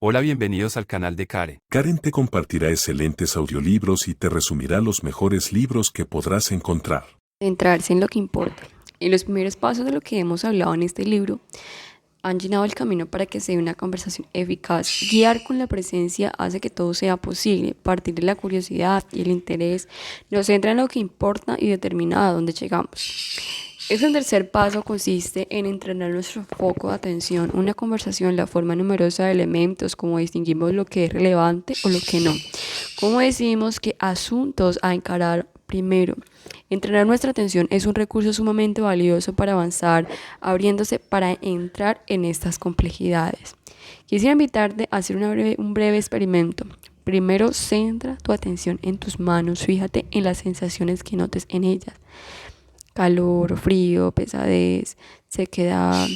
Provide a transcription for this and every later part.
Hola, bienvenidos al canal de Karen. Karen te compartirá excelentes audiolibros y te resumirá los mejores libros que podrás encontrar. Centrarse en lo que importa. Y los primeros pasos de lo que hemos hablado en este libro han llenado el camino para que sea una conversación eficaz. Guiar con la presencia hace que todo sea posible. Partir de la curiosidad y el interés nos centra en lo que importa y determina a dónde llegamos. Este tercer paso consiste en entrenar nuestro foco de atención. Una conversación la forma numerosa de elementos, como distinguimos lo que es relevante o lo que no. Cómo decidimos qué asuntos a encarar primero. Entrenar nuestra atención es un recurso sumamente valioso para avanzar, abriéndose para entrar en estas complejidades. Quisiera invitarte a hacer un breve experimento. Primero, centra tu atención en tus manos. Fíjate en las sensaciones que notes en ellas. Calor, frío, pesadez, sequedad.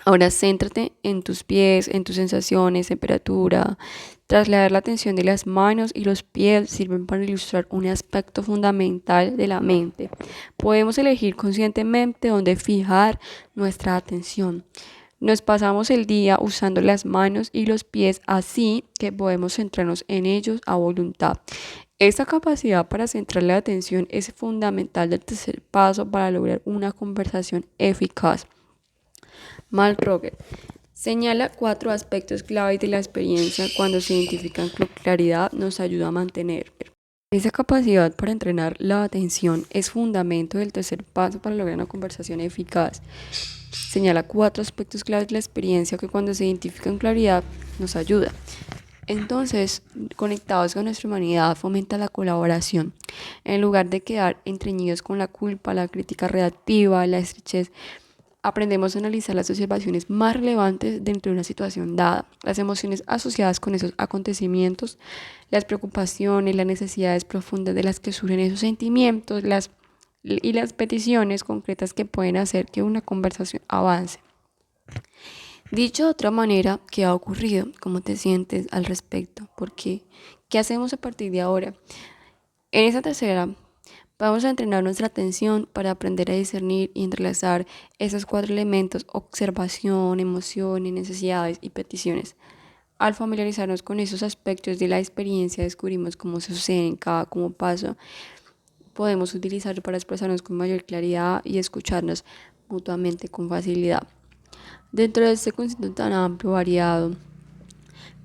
Ahora céntrate en tus pies, en tus sensaciones, temperatura. Trasladar la atención de las manos y los pies sirven para ilustrar un aspecto fundamental de la mente. Podemos elegir conscientemente dónde fijar nuestra atención. Nos pasamos el día usando las manos y los pies, así que podemos centrarnos en ellos a voluntad. Esta capacidad para centrar la atención es fundamental del tercer paso para lograr una conversación eficaz. Mal Roger señala 4 aspectos claves de la experiencia. Cuando se identifican con claridad nos ayuda a mantener. Esa capacidad para entrenar la atención es fundamento del tercer paso para lograr una conversación eficaz. Señala 4 aspectos claves de la experiencia que cuando se identifican con claridad nos ayuda. Entonces, conectados con nuestra humanidad, fomenta la colaboración. En lugar de quedar entreñidos con la culpa, la crítica reactiva, la estrechez, aprendemos a analizar las observaciones más relevantes dentro de una situación dada, las emociones asociadas con esos acontecimientos, las preocupaciones, las necesidades profundas de las que surgen esos sentimientos, y las peticiones concretas que pueden hacer que una conversación avance. Dicho de otra manera, ¿qué ha ocurrido? ¿Cómo te sientes al respecto? ¿Por qué? ¿Qué hacemos a partir de ahora? En esta tercera, vamos a entrenar nuestra atención para aprender a discernir y entrelazar esos 4 elementos: observación, emociones, necesidades y peticiones. Al familiarizarnos con esos aspectos de la experiencia, descubrimos cómo se sucede en cada como paso. Podemos utilizarlo para expresarnos con mayor claridad y escucharnos mutuamente con facilidad. Dentro de este concepto tan amplio, variado,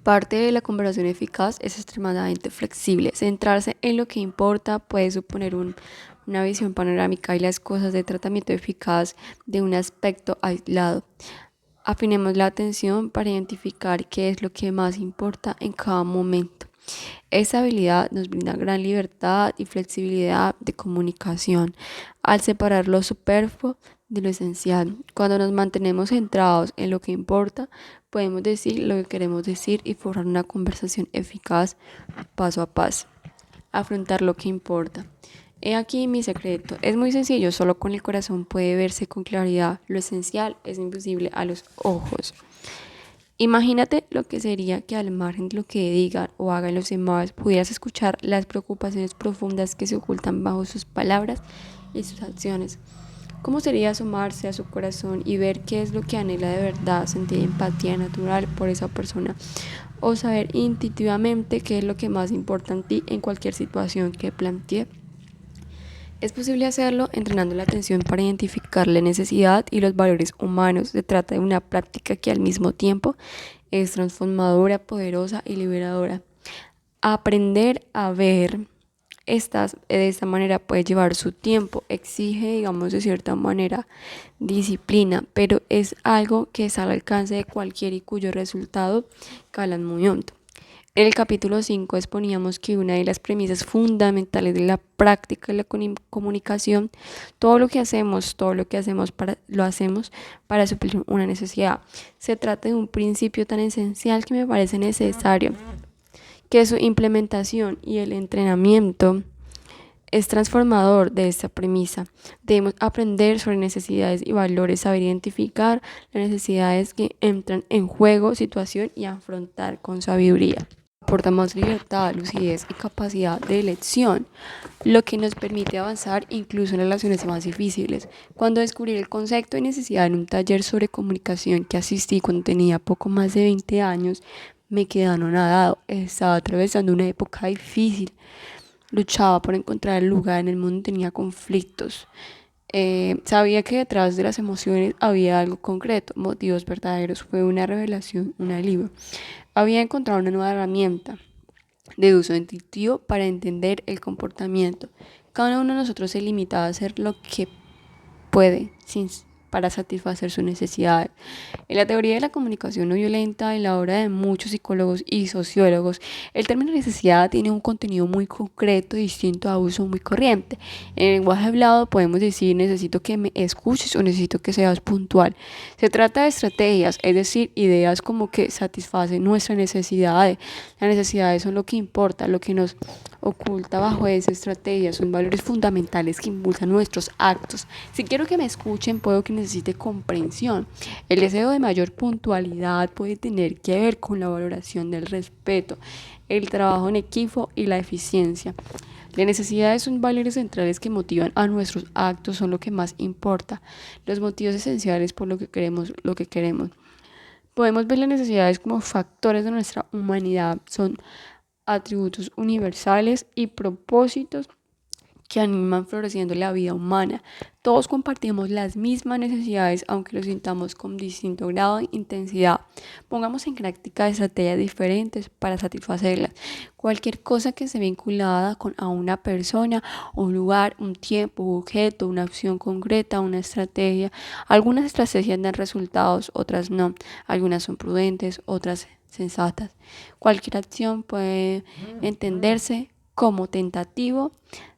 parte de la conversación eficaz es extremadamente flexible. Centrarse en lo que importa puede suponer una visión panorámica y las cosas de tratamiento eficaz de un aspecto aislado. Afinemos la atención para identificar qué es lo que más importa en cada momento. Esta habilidad nos brinda gran libertad y flexibilidad de comunicación al separar lo superfluo de lo esencial. Cuando nos mantenemos centrados en lo que importa, podemos decir lo que queremos decir y formar una conversación eficaz paso a paso. Afrontar lo que importa. He aquí mi secreto. Es muy sencillo, solo con el corazón puede verse con claridad. Lo esencial es invisible a los ojos. Imagínate lo que sería que al margen de lo que digan o hagan los demás, pudieras escuchar las preocupaciones profundas que se ocultan bajo sus palabras y sus acciones. ¿Cómo sería asomarse a su corazón y ver qué es lo que anhela de verdad, sentir empatía natural por esa persona o saber intuitivamente qué es lo que más importa en ti en cualquier situación que plantee? Es posible hacerlo entrenando la atención para identificar la necesidad y los valores humanos. Se trata de una práctica que al mismo tiempo es transformadora, poderosa y liberadora. Aprender a ver de esta manera puede llevar su tiempo, exige, digamos, de cierta manera disciplina, pero es algo que está al alcance de cualquiera y cuyo resultado calan muy hondo. En el capítulo 5 exponíamos que una de las premisas fundamentales de la práctica de la comunicación, todo lo que hacemos lo hacemos para suplir una necesidad. Se trata de un principio tan esencial que me parece necesario que su implementación y el entrenamiento es transformador de esta premisa. Debemos aprender sobre necesidades y valores, saber identificar las necesidades que entran en juego, situación y afrontar con sabiduría. Aporta más libertad, lucidez y capacidad de elección, lo que nos permite avanzar incluso en relaciones más difíciles. Cuando descubrí el concepto de necesidad en un taller sobre comunicación que asistí cuando tenía poco más de 20 años, me quedé anonadado. Estaba atravesando una época difícil. Luchaba por encontrar el lugar en el mundo, tenía conflictos. Sabía que detrás de las emociones había algo concreto, motivos verdaderos. Fue una revelación, un alivio. Había encontrado una nueva herramienta de uso intuitivo para entender el comportamiento. Cada uno de nosotros se limita a hacer lo que puede para satisfacer sus necesidades. En la teoría de la comunicación no violenta, en la obra de muchos psicólogos y sociólogos, el término necesidad tiene un contenido muy concreto, distinto a uso muy corriente. En el lenguaje hablado podemos decir necesito que me escuches o necesito que seas puntual. Se trata de estrategias, es decir, ideas como que satisfacen nuestras necesidades. Las necesidades son lo que importa, lo que nos oculta bajo esa estrategia, son valores fundamentales que impulsan nuestros actos. Si quiero que me escuchen, puedo que necesite comprensión. El deseo de mayor puntualidad puede tener que ver con la valoración del respeto, el trabajo en equipo y la eficiencia. Las necesidades son valores centrales que motivan a nuestros actos, son lo que más importa. Los motivos esenciales por lo que queremos. Podemos ver las necesidades como factores de nuestra humanidad, son atributos universales y propósitos que animan floreciendo la vida humana. Todos compartimos las mismas necesidades, aunque lo sintamos con distinto grado de intensidad. Pongamos en práctica estrategias diferentes para satisfacerlas. Cualquier cosa que esté vinculada a una persona, un lugar, un tiempo, un objeto, una acción concreta, una estrategia. Algunas estrategias dan resultados, otras no. Algunas son prudentes, otras sensatas. Cualquier acción puede entenderse como tentativo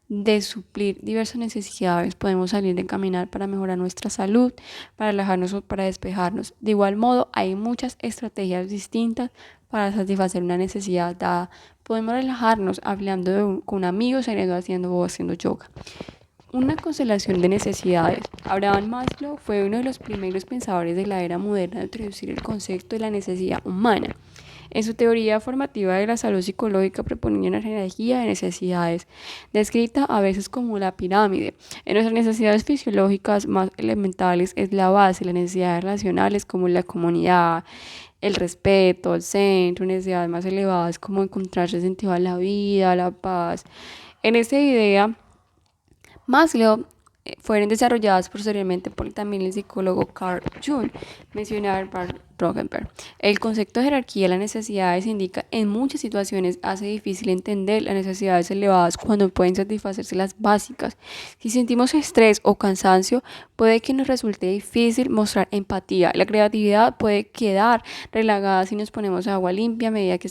de suplir diversas necesidades. Podemos salir de caminar para mejorar nuestra salud, para relajarnos o para despejarnos. De igual modo, hay muchas estrategias distintas para satisfacer una necesidad dada. Podemos relajarnos hablando con amigos, saliendo haciendo o haciendo yoga. Una constelación de necesidades. Abraham Maslow fue uno de los primeros pensadores de la era moderna de introducir el concepto de la necesidad humana. En su teoría formativa de la salud psicológica proponía una jerarquía de necesidades, descrita a veces como la pirámide. En nuestras necesidades fisiológicas más elementales es la base, las necesidades relacionales como la comunidad, el respeto, el centro, necesidades más elevadas como encontrarse sentido a la vida, la paz. En esta idea, Maslow fueron desarrolladas posteriormente por también el psicólogo Carl Jung, mencionado por Rosenberg. El concepto de jerarquía de las necesidades indica en muchas situaciones hace difícil entender las necesidades elevadas cuando pueden satisfacerse las básicas. Si sentimos estrés o cansancio, puede que nos resulte difícil mostrar empatía. La creatividad puede quedar relegada si nos ponemos agua limpia a medida que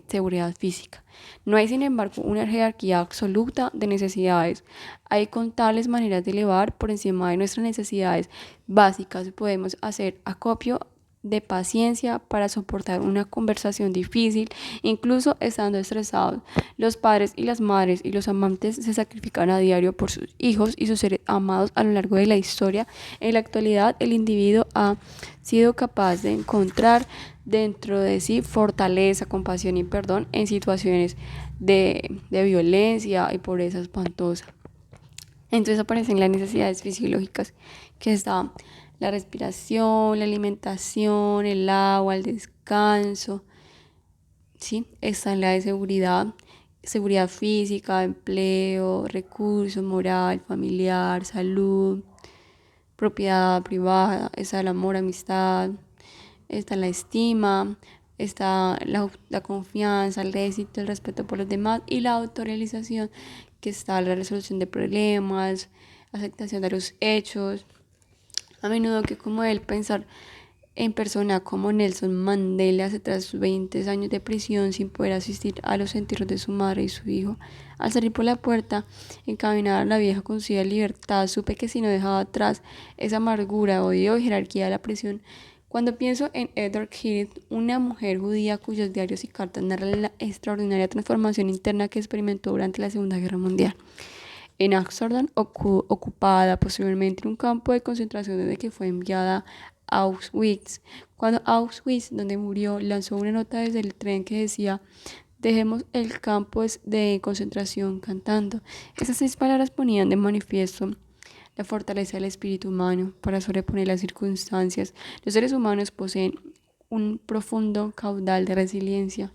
seguridad física. No hay, sin embargo, una jerarquía absoluta de necesidades. Hay contables maneras de elevar por encima de nuestras necesidades básicas. Podemos hacer acopio de paciencia para soportar una conversación difícil, incluso estando estresados. Los padres y las madres y los amantes se sacrifican a diario por sus hijos y sus seres amados a lo largo de la historia. En la actualidad, el individuo ha sido capaz de encontrar dentro de sí fortaleza, compasión y perdón en situaciones de violencia y pobreza espantosa. Entonces aparecen las necesidades fisiológicas, que está la respiración, la alimentación, el agua, el descanso, ¿sí? Está la de seguridad física, empleo, recursos, moral, familiar, salud, propiedad privada, está el amor, amistad, está la estima, está la confianza, el éxito, el respeto por los demás y la autorrealización, que está la resolución de problemas, aceptación de los hechos. A menudo que como él pensar en persona como Nelson Mandela se tras sus 20 años de prisión sin poder asistir a los entierros de su madre y su hijo. Al salir por la puerta, encaminada a la vieja conocida libertad, supe que si no dejaba atrás esa amargura, odio y jerarquía de la prisión. Cuando pienso en Edward Heath, una mujer judía cuyos diarios y cartas narran la extraordinaria transformación interna que experimentó durante la Segunda Guerra Mundial. En Ámsterdam, ocupada posteriormente en un campo de concentración desde que fue enviada a Auschwitz. Cuando Auschwitz, donde murió, lanzó una nota desde el tren que decía: dejemos el campo de concentración cantando. Esas 6 palabras ponían de manifiesto la fortaleza del espíritu humano para sobreponer las circunstancias. Los seres humanos poseen un profundo caudal de resiliencia.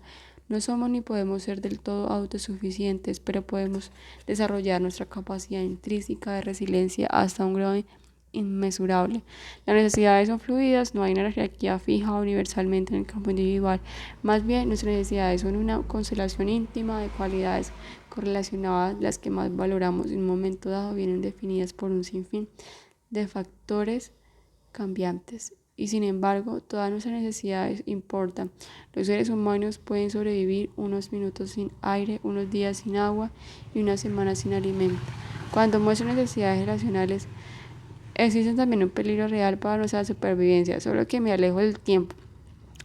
No somos ni podemos ser del todo autosuficientes, pero podemos desarrollar nuestra capacidad intrínseca de resiliencia hasta un grado inmesurable. Las necesidades son fluidas, no hay una jerarquía fija universalmente en el campo individual. Más bien, nuestras necesidades son una constelación íntima de cualidades correlacionadas. Las que más valoramos en un momento dado vienen definidas por un sinfín de factores cambiantes. Y sin embargo, todas nuestras necesidades importan. Los seres humanos pueden sobrevivir unos minutos sin aire, unos días sin agua y unas semanas sin alimento. Cuando muestran necesidades relacionales, existe también un peligro real para nuestra supervivencia, solo que me alejo del tiempo.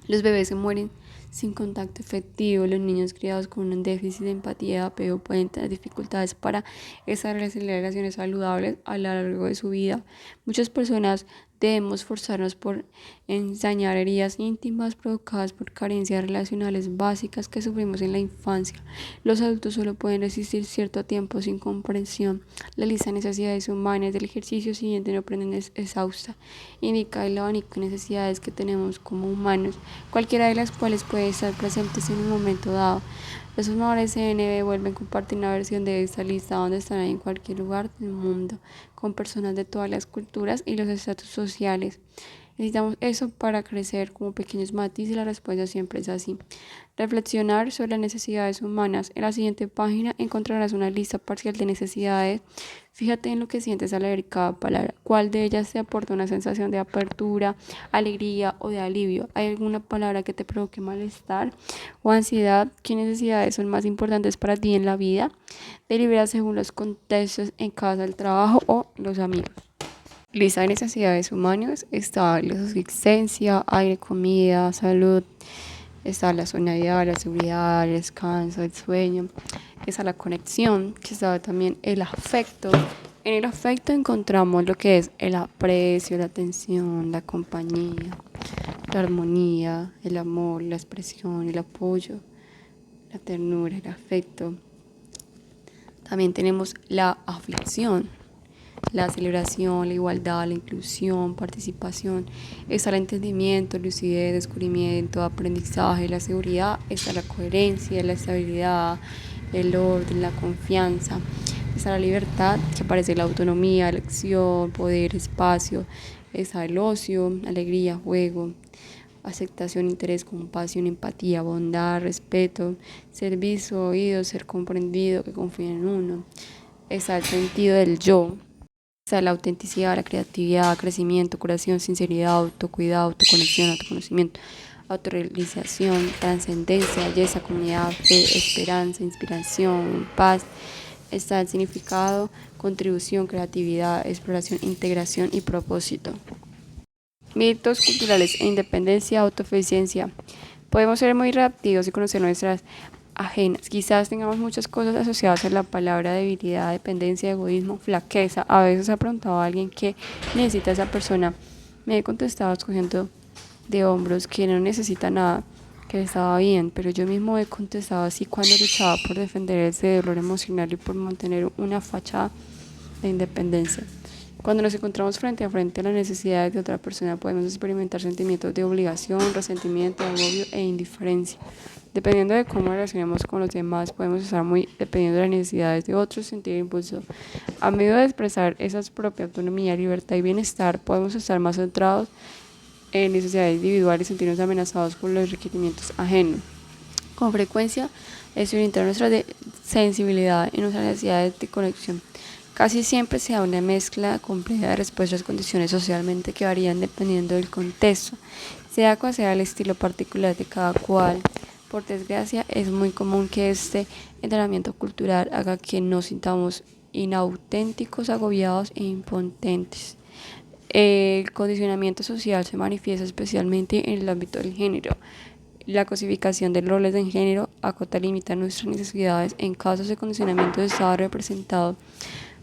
Los bebés se mueren sin contacto efectivo, los niños criados con un déficit de empatía y apego pueden tener dificultades para establecer relaciones saludables a lo largo de su vida. Muchas personas debemos forzarnos por ensañar heridas íntimas provocadas por carencias relacionales básicas que sufrimos en la infancia. Los adultos solo pueden resistir cierto tiempo sin comprensión. La lista de necesidades humanas del ejercicio siguiente no prenden exhausta. Indica el abanico de necesidades que tenemos como humanos, cualquiera de las cuales puede estar presentes en un momento dado. Los formadores CNB vuelven a compartir una versión de esta lista donde estarán en cualquier lugar del mundo, con personas de todas las culturas y los estratos sociales. Necesitamos eso para crecer como pequeños matices y la respuesta siempre es así. Reflexionar sobre las necesidades humanas. En la siguiente página encontrarás una lista parcial de necesidades. Fíjate en lo que sientes al leer cada palabra. ¿Cuál de ellas te aporta una sensación de apertura, alegría o de alivio? ¿Hay alguna palabra que te provoque malestar o ansiedad? ¿Qué necesidades son más importantes para ti en la vida? Delibera según los contextos en casa, el trabajo o los amigos. Lista de necesidades humanas. Está la subsistencia, aire, comida, salud. Está la zona ideal, la seguridad, el descanso, el sueño. Está la conexión, que está también el afecto. En el afecto encontramos lo que es el aprecio, la atención, la compañía, la armonía, el amor, la expresión, el apoyo, la ternura, el afecto. También tenemos la aflicción, la celebración, la igualdad, la inclusión, participación. Está el entendimiento, lucidez, descubrimiento, aprendizaje, la seguridad. Está la coherencia, la estabilidad, el orden, la confianza. Está la libertad, que aparece la autonomía, elección, poder, espacio. Está el ocio, alegría, juego, aceptación, interés, compasión, empatía, bondad, respeto, servicio, oído, ser comprendido, que confía en uno. Está el sentido del yo. Está la autenticidad, la creatividad, crecimiento, curación, sinceridad, autocuidado, autoconexión, autoconocimiento, autorrealización, trascendencia, belleza, comunidad, fe, esperanza, inspiración, paz. Está el significado, contribución, creatividad, exploración, integración y propósito. Mitos culturales e independencia, autosuficiencia. Podemos ser muy reactivos y conocer nuestras ajenas. Quizás tengamos muchas cosas asociadas a la palabra debilidad, dependencia, egoísmo, flaqueza. A veces ha preguntado a alguien qué necesita esa persona. Me he contestado escogiendo de hombros que no necesita nada, que estaba bien, pero yo mismo he contestado así cuando luchaba por defender ese dolor emocional y por mantener una fachada de independencia. Cuando nos encontramos frente a frente a las necesidades de otra persona, podemos experimentar sentimientos de obligación, resentimiento, agobio e indiferencia. Dependiendo de cómo relacionemos con los demás, podemos estar muy dependiendo de las necesidades de otros, sentir impulso. A medida de expresar esa propia autonomía, libertad y bienestar, podemos estar más centrados en necesidades individuales y sentirnos amenazados por los requerimientos ajenos. Con frecuencia, es orientar nuestra sensibilidad y nuestras necesidades de conexión. Casi siempre se da una mezcla compleja de respuestas a condiciones socialmente que varían dependiendo del contexto, sea cual sea el estilo particular de cada cual. Por desgracia, es muy común que este entrenamiento cultural haga que nos sintamos inauténticos, agobiados e impotentes. El condicionamiento social se manifiesta especialmente en el ámbito del género. La cosificación de roles de género acota y limita nuestras necesidades. En casos de condicionamiento está representado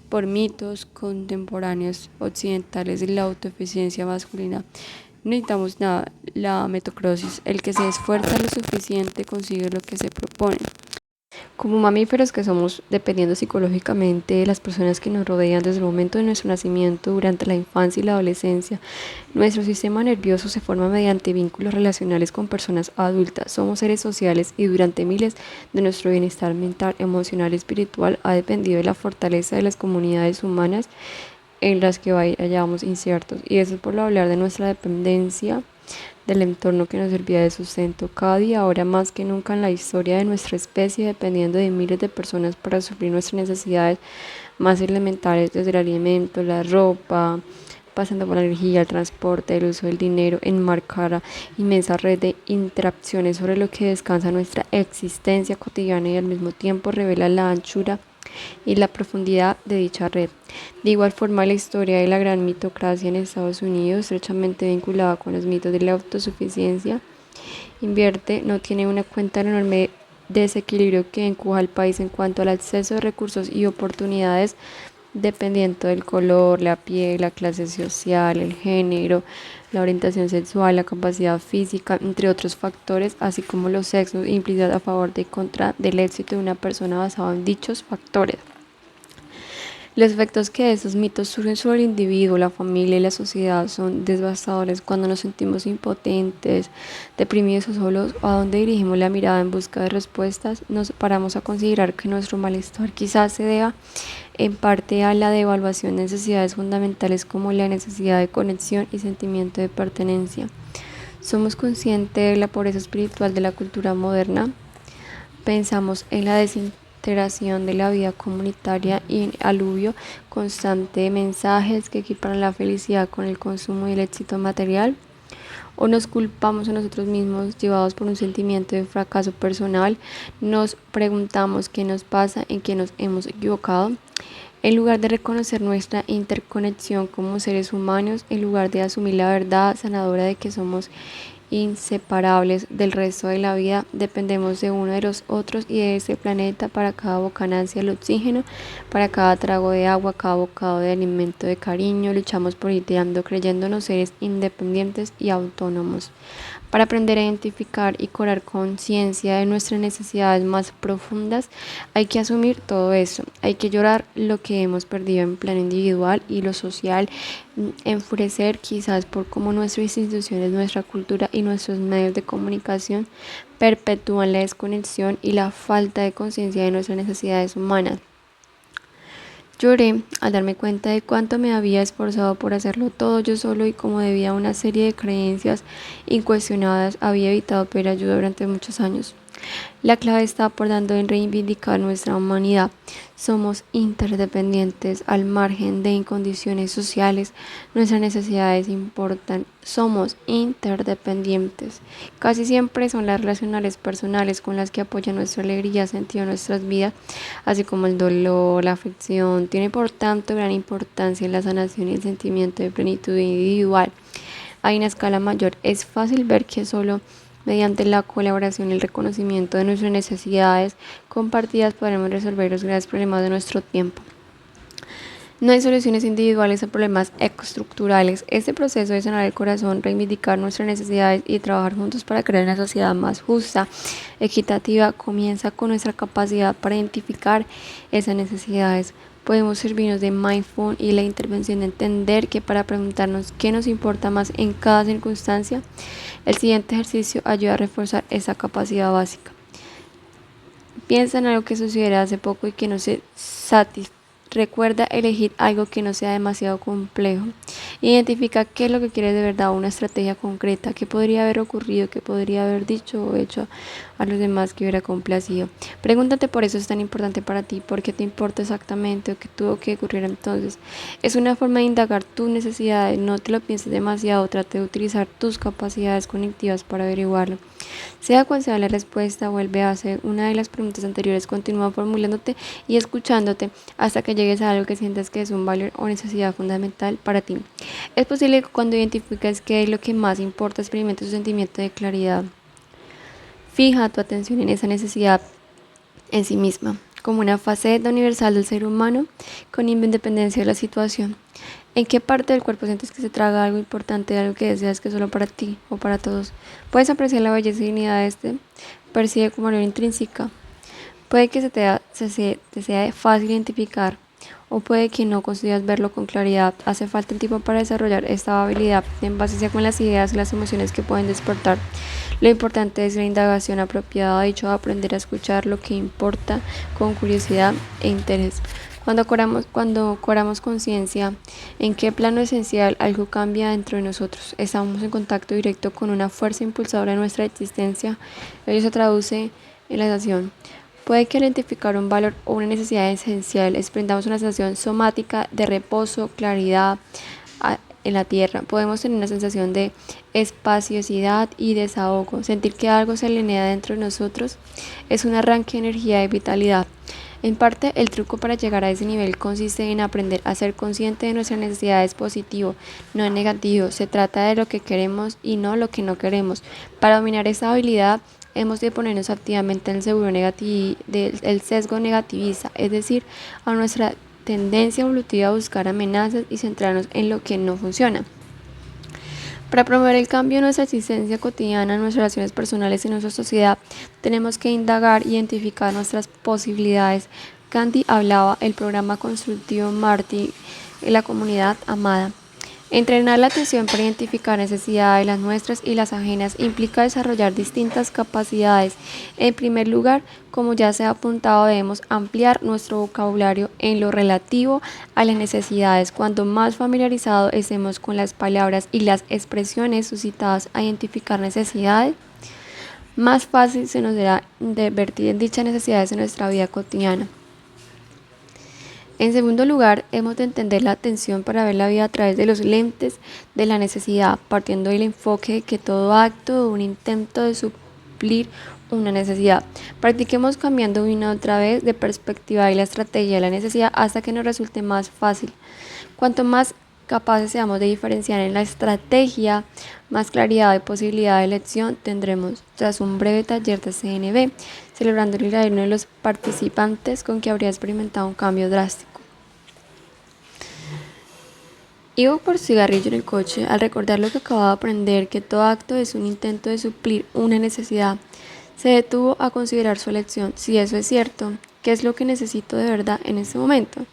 por mitos contemporáneos occidentales de la autoeficiencia masculina. No necesitamos nada, la metacrosis, el que se esfuerza lo suficiente consigue lo que se propone. Como mamíferos que somos, dependiendo psicológicamente de las personas que nos rodean desde el momento de nuestro nacimiento, durante la infancia y la adolescencia, nuestro sistema nervioso se forma mediante vínculos relacionales con personas adultas. Somos seres sociales y durante miles de nuestro bienestar mental, emocional y espiritual ha dependido de la fortaleza de las comunidades humanas en las que vayamos inciertos. Y eso es por lo hablar de nuestra dependencia del entorno que nos servía de sustento. Cada día, ahora más que nunca en la historia de nuestra especie, dependiendo de miles de personas para suplir nuestras necesidades más elementales, desde el alimento, la ropa, pasando por la energía, el transporte, el uso del dinero, enmarcar la inmensa red de interacciones sobre lo que descansa nuestra existencia cotidiana y al mismo tiempo revela la anchura y la profundidad de dicha red. De igual forma, la historia de la gran mitocracia en Estados Unidos, estrechamente vinculada con los mitos de la autosuficiencia, no tiene una cuenta del enorme desequilibrio que encuja al país en cuanto al acceso de recursos y oportunidades dependiendo del color, la piel, la clase social, el género, la orientación sexual, la capacidad física, entre otros factores, así como los sexos implicados a favor de contra del éxito de una persona basado en dichos factores. Los efectos que esos mitos surgen sobre el individuo, la familia y la sociedad son devastadores cuando nos sentimos impotentes, deprimidos o solos. ¿A dónde dirigimos la mirada en busca de respuestas? Nos paramos a considerar que nuestro malestar quizás se deba en parte a la devaluación de necesidades fundamentales como la necesidad de conexión y sentimiento de pertenencia. Somos conscientes de la pobreza espiritual de la cultura moderna. Pensamos en la desintegración de la vida comunitaria y en aluvio constante de mensajes que equiparan la felicidad con el consumo y el éxito material. O nos culpamos a nosotros mismos llevados por un sentimiento de fracaso personal. Nos preguntamos qué nos pasa, en qué nos hemos equivocado. En lugar de reconocer nuestra interconexión como seres humanos, en lugar de asumir la verdad sanadora de que somos inseparables del resto de la vida, dependemos de uno de los otros y de ese planeta para cada bocanancia del oxígeno, para cada trago de agua, cada bocado de alimento de cariño, luchamos por ir tirando creyéndonos seres independientes y autónomos. Para aprender a identificar y cobrar conciencia de nuestras necesidades más profundas, hay que asumir todo eso, hay que llorar lo que hemos perdido en plano individual y lo social, enfurecer quizás por cómo nuestras instituciones, nuestra cultura y nuestros medios de comunicación perpetúan la desconexión y la falta de conciencia de nuestras necesidades humanas. Lloré al darme cuenta de cuánto me había esforzado por hacerlo todo yo solo y como debía a una serie de creencias incuestionadas había evitado pedir ayuda durante muchos años. La clave está aportando en reivindicar nuestra humanidad. Somos interdependientes al margen de condiciones sociales. Nuestras necesidades importan. Somos interdependientes. Casi siempre son las relaciones personales con las que apoya nuestra alegría, sentido en nuestras vidas, así como el dolor, la aflicción. Tiene por tanto gran importancia en la sanación y el sentimiento de plenitud individual. Hay una escala mayor. Es fácil ver que solo mediante la colaboración y el reconocimiento de nuestras necesidades compartidas podremos resolver los grandes problemas de nuestro tiempo. No hay soluciones individuales a problemas estructurales. Este proceso de sanar el corazón, reivindicar nuestras necesidades y trabajar juntos para crear una sociedad más justa, equitativa, comienza con nuestra capacidad para identificar esas necesidades. Podemos servirnos de mindful y la intervención de entender que para preguntarnos qué nos importa más en cada circunstancia, el siguiente ejercicio ayuda a reforzar esa capacidad básica. Piensa en algo que sucediera hace poco y que no se satisface. Recuerda elegir algo que no sea demasiado complejo. Identifica qué es lo que quieres de verdad, una estrategia concreta, qué podría haber ocurrido, qué podría haber dicho o hecho a los demás que hubiera complacido. Pregúntate por eso es tan importante para ti, por qué te importa exactamente o qué tuvo que ocurrir entonces. Es una forma de indagar tus necesidades, no te lo pienses demasiado, trate de utilizar tus capacidades cognitivas para averiguarlo. Sea cual sea la respuesta, vuelve a hacer una de las preguntas anteriores, continúa formulándote y escuchándote hasta que llegues a algo que sientas que es un valor o necesidad fundamental para ti. Es posible que cuando identifiques qué es lo que más importa, experimentes un sentimiento de claridad. Fija tu atención en esa necesidad en sí misma, como una faceta universal del ser humano, con independencia de la situación. ¿En qué parte del cuerpo sientes que se traga algo importante, algo que deseas que es solo para ti o para todos? Puedes apreciar la belleza y dignidad de este, percibe como valor intrínseca. Puede que te sea fácil identificar o puede que no consigas verlo con claridad. Hace falta un tiempo para desarrollar esta habilidad en base con las ideas y las emociones que pueden despertar. Lo importante es la indagación apropiada, dicho, aprender a escuchar lo que importa con curiosidad e interés. Cuando cobramos conciencia en qué plano esencial algo cambia dentro de nosotros, estamos en contacto directo con una fuerza impulsadora de nuestra existencia. Ello se traduce en la sensación. Puede que al identificar un valor o una necesidad esencial experimentamos una sensación somática de reposo, claridad en la tierra. Podemos tener una sensación de espaciosidad y desahogo. Sentir que algo se alinea dentro de nosotros es un arranque de energía y vitalidad. En parte, el truco para llegar a ese nivel consiste en aprender a ser consciente de nuestras necesidades positivo, no negativo. Se trata de lo que queremos y no lo que no queremos. Para dominar esta habilidad, hemos de ponernos activamente en el sesgo negativista, es decir, a nuestra tendencia evolutiva a buscar amenazas y centrarnos en lo que no funciona. Para promover el cambio en nuestra existencia cotidiana, en nuestras relaciones personales y en nuestra sociedad, tenemos que indagar y identificar nuestras posibilidades. Gandhi hablaba el programa constructivo Marty en la comunidad amada. Entrenar la atención para identificar necesidades, las nuestras y las ajenas, implica desarrollar distintas capacidades. En primer lugar, como ya se ha apuntado, debemos ampliar nuestro vocabulario en lo relativo a las necesidades. Cuanto más familiarizados estemos con las palabras y las expresiones suscitadas a identificar necesidades, más fácil se nos será vertir en dichas necesidades en nuestra vida cotidiana. En segundo lugar, hemos de entender la atención para ver la vida a través de los lentes de la necesidad, partiendo del enfoque de que todo acto o un intento de suplir una necesidad. Practiquemos cambiando una otra vez de perspectiva y la estrategia de la necesidad hasta que nos resulte más fácil. Cuanto más capaces seamos de diferenciar en la estrategia, más claridad y posibilidad de elección tendremos. Tras un breve taller de CNB, celebrando el de uno de los participantes con que habría experimentado un cambio drástico. Iba por cigarrillo en el coche al recordar lo que acababa de aprender, que todo acto es un intento de suplir una necesidad. Se detuvo a considerar su elección. Si eso es cierto, ¿qué es lo que necesito de verdad en este momento?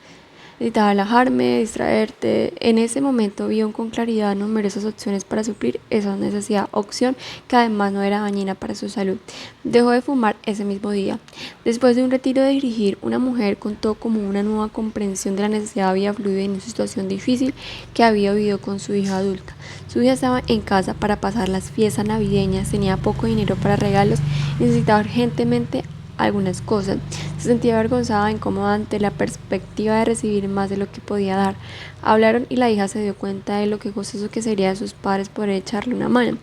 Necesitaba relajarme, distraerte. En ese momento vio con claridad numerosas opciones para suplir esa necesidad, opción que además no era dañina para su salud. Dejó de fumar ese mismo día. Después de un retiro de dirigir, una mujer contó como una nueva comprensión de la necesidad había fluido en una situación difícil que había vivido con su hija adulta. Su hija estaba en casa para pasar las fiestas navideñas, tenía poco dinero para regalos y necesitaba urgentemente algunas cosas. Se sentía avergonzada e incómoda ante la perspectiva de recibir más de lo que podía dar. Hablaron y la hija se dio cuenta de lo que gozoso que sería de sus padres poder echarle una mano.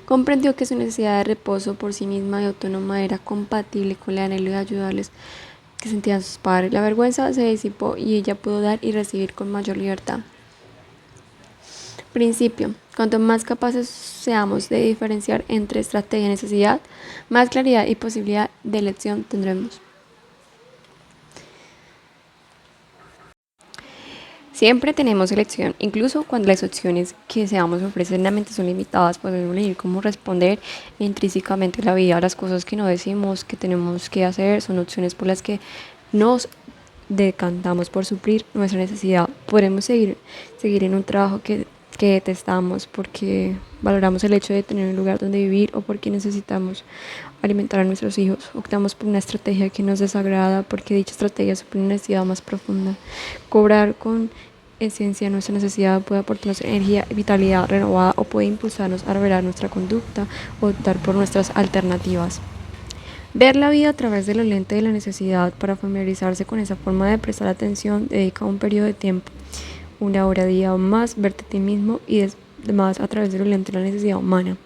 Comprendió que su necesidad de reposo por sí misma y autónoma era compatible con el anhelo de ayudarles que sentían sus padres. La vergüenza se disipó y ella pudo dar y recibir con mayor libertad. Principio. Cuanto más capaces seamos de diferenciar entre estrategia y necesidad, más claridad y posibilidad de elección tendremos. Siempre tenemos elección, incluso cuando las opciones que seamos ofrecer realmente son limitadas, podemos elegir cómo responder intrínsecamente a la vida, a las cosas que no decimos que tenemos que hacer, son opciones por las que nos decantamos por suplir nuestra necesidad. Podemos seguir en un trabajo que detestamos porque valoramos el hecho de tener un lugar donde vivir o porque necesitamos alimentar a nuestros hijos. Optamos por una estrategia que nos desagrada porque dicha estrategia supone una necesidad más profunda. Cobrar con esencia nuestra necesidad puede aportarnos energía y vitalidad renovada o puede impulsarnos a revelar nuestra conducta o optar por nuestras alternativas. Ver la vida a través de los lentes de la necesidad. Para familiarizarse con esa forma de prestar atención, dedica un periodo de tiempo, una hora día o más, verte a ti mismo y demás a través de los lentes de la necesidad humana.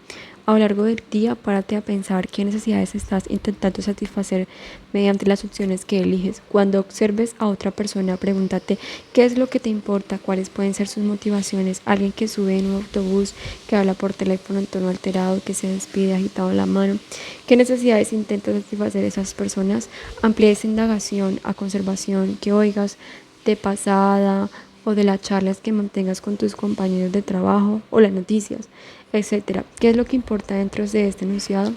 A lo largo del día, párate a pensar qué necesidades estás intentando satisfacer mediante las opciones que eliges. Cuando observes a otra persona, pregúntate qué es lo que te importa, cuáles pueden ser sus motivaciones. Alguien que sube en un autobús, que habla por teléfono en tono alterado, que se despide agitado la mano. ¿Qué necesidades intentan satisfacer esas personas? Amplía esa indagación a conservación que oigas de pasada o de las charlas que mantengas con tus compañeros de trabajo o las noticias, etcétera. ¿Qué es lo que importa dentro de este enunciado?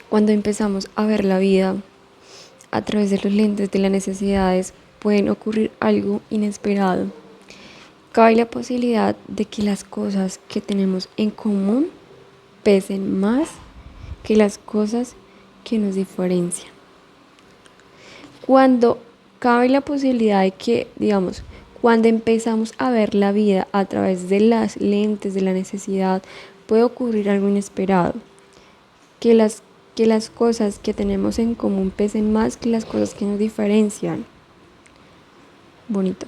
Cuando empezamos a ver la vida a través de los lentes de las necesidades pueden ocurrir algo inesperado. Cabe la posibilidad de que las cosas que tenemos en común pesen más que las cosas que nos diferencian. Cuando cabe la posibilidad de que, cuando empezamos a ver la vida a través de las lentes de la necesidad, puede ocurrir algo inesperado. Que las cosas que tenemos en común pesen más que las cosas que nos diferencian. Bonito.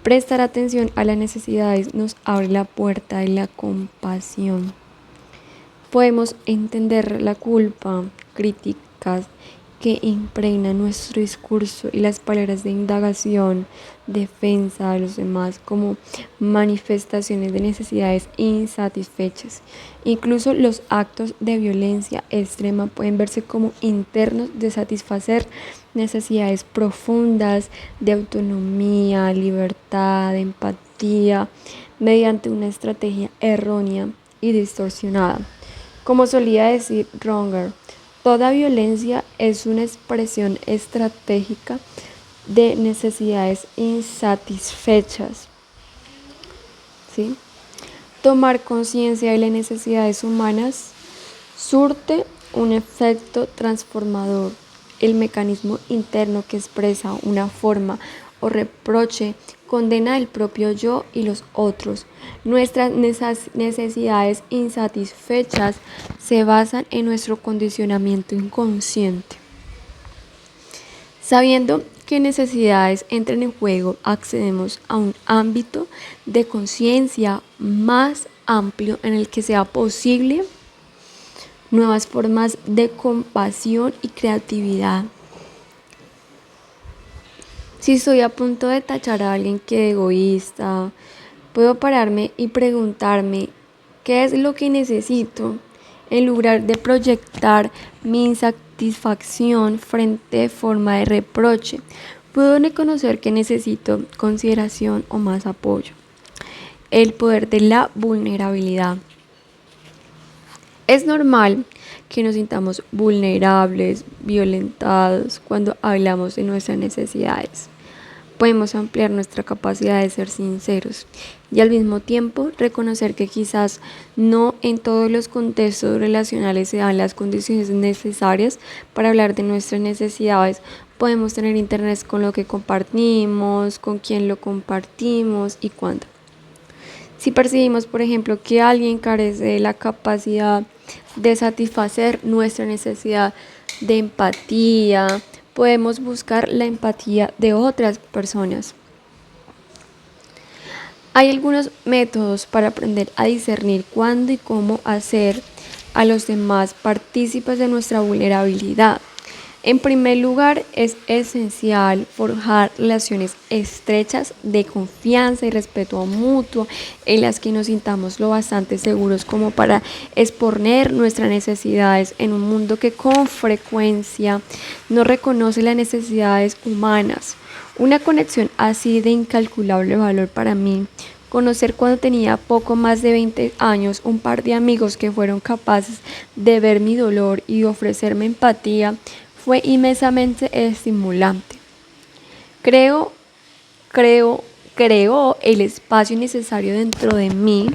Prestar atención a las necesidades nos abre la puerta de la compasión. Podemos entender la culpa, críticas que impregnan nuestro discurso y las palabras de indagación, defensa de los demás como manifestaciones de necesidades insatisfechas. Incluso los actos de violencia extrema pueden verse como internos de satisfacer necesidades profundas de autonomía, libertad, empatía, mediante una estrategia errónea y distorsionada. Como solía decir Ronger, toda violencia es una expresión estratégica de necesidades insatisfechas. ¿Sí? Tomar conciencia de las necesidades humanas surte un efecto transformador. El mecanismo interno que expresa una forma o reproche condena el propio yo y los otros. Nuestras necesidades insatisfechas se basan en nuestro condicionamiento inconsciente. Sabiendo qué necesidades entran en juego, accedemos a un ámbito de conciencia más amplio en el que sea posible nuevas formas de compasión y creatividad. Si estoy a punto de tachar a alguien que es egoísta, puedo pararme y preguntarme qué es lo que necesito en lugar de proyectar mi insatisfacción frente a forma de reproche. Puedo reconocer que necesito consideración o más apoyo. El poder de la vulnerabilidad. Es normal que nos sintamos vulnerables, violentados cuando hablamos de nuestras necesidades. Podemos ampliar nuestra capacidad de ser sinceros y al mismo tiempo reconocer que quizás no en todos los contextos relacionales se dan las condiciones necesarias para hablar de nuestras necesidades. Podemos tener interés con lo que compartimos, con quién lo compartimos y cuándo. Si percibimos, por ejemplo, que alguien carece de la capacidad de satisfacer nuestra necesidad de empatía, podemos buscar la empatía de otras personas. Hay algunos métodos para aprender a discernir cuándo y cómo hacer a los demás partícipes de nuestra vulnerabilidad. En primer lugar, es esencial forjar relaciones estrechas de confianza y respeto mutuo en las que nos sintamos lo bastante seguros como para exponer nuestras necesidades en un mundo que con frecuencia no reconoce las necesidades humanas. Una conexión así de incalculable valor para mí. Conocer cuando tenía poco más de 20 años un par de amigos que fueron capaces de ver mi dolor y ofrecerme empatía fue inmensamente estimulante. Creo el espacio necesario dentro de mí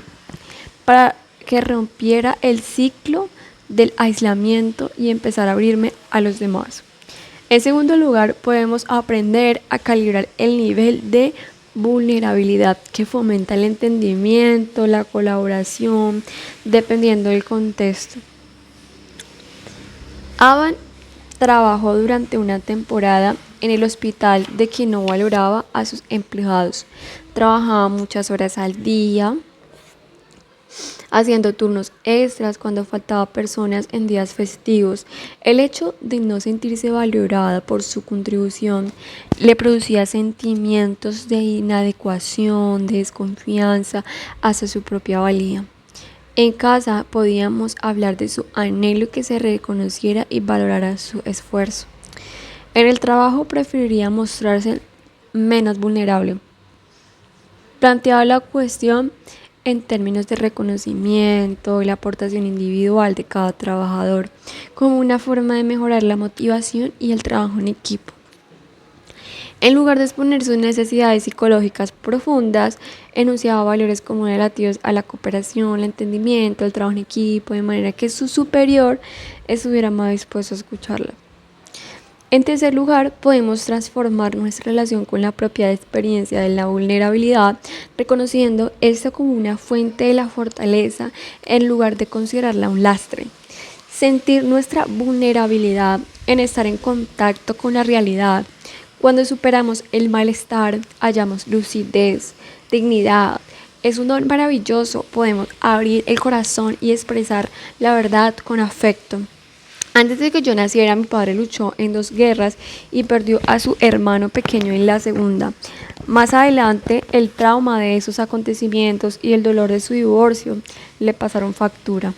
para que rompiera el ciclo del aislamiento y empezar a abrirme a los demás. En segundo lugar, podemos aprender a calibrar el nivel de vulnerabilidad que fomenta el entendimiento, la colaboración, dependiendo del contexto. Avan trabajó durante una temporada en el hospital de que no valoraba a sus empleados. Trabajaba muchas horas al día, haciendo turnos extras cuando faltaba personas en días festivos. El hecho de no sentirse valorada por su contribución le producía sentimientos de inadecuación, de desconfianza hacia su propia valía. En casa podíamos hablar de su anhelo que se reconociera y valorara su esfuerzo. En el trabajo preferiría mostrarse menos vulnerable. Planteaba la cuestión en términos de reconocimiento y la aportación individual de cada trabajador, como una forma de mejorar la motivación y el trabajo en equipo. En lugar de exponer sus necesidades psicológicas profundas, enunciaba valores como relativos a la cooperación, el entendimiento, el trabajo en equipo, de manera que su superior estuviera más dispuesto a escucharla. En tercer lugar, podemos transformar nuestra relación con la propia experiencia de la vulnerabilidad, reconociendo esto como una fuente de la fortaleza en lugar de considerarla un lastre. Sentir nuestra vulnerabilidad en estar en contacto con la realidad. Cuando superamos el malestar, hallamos lucidez, dignidad. Es un don maravilloso, podemos abrir el corazón y expresar la verdad con afecto. Antes de que yo naciera, mi padre luchó en 2 guerras y perdió a su hermano pequeño en la segunda. Más adelante, el trauma de esos acontecimientos y el dolor de su divorcio le pasaron factura.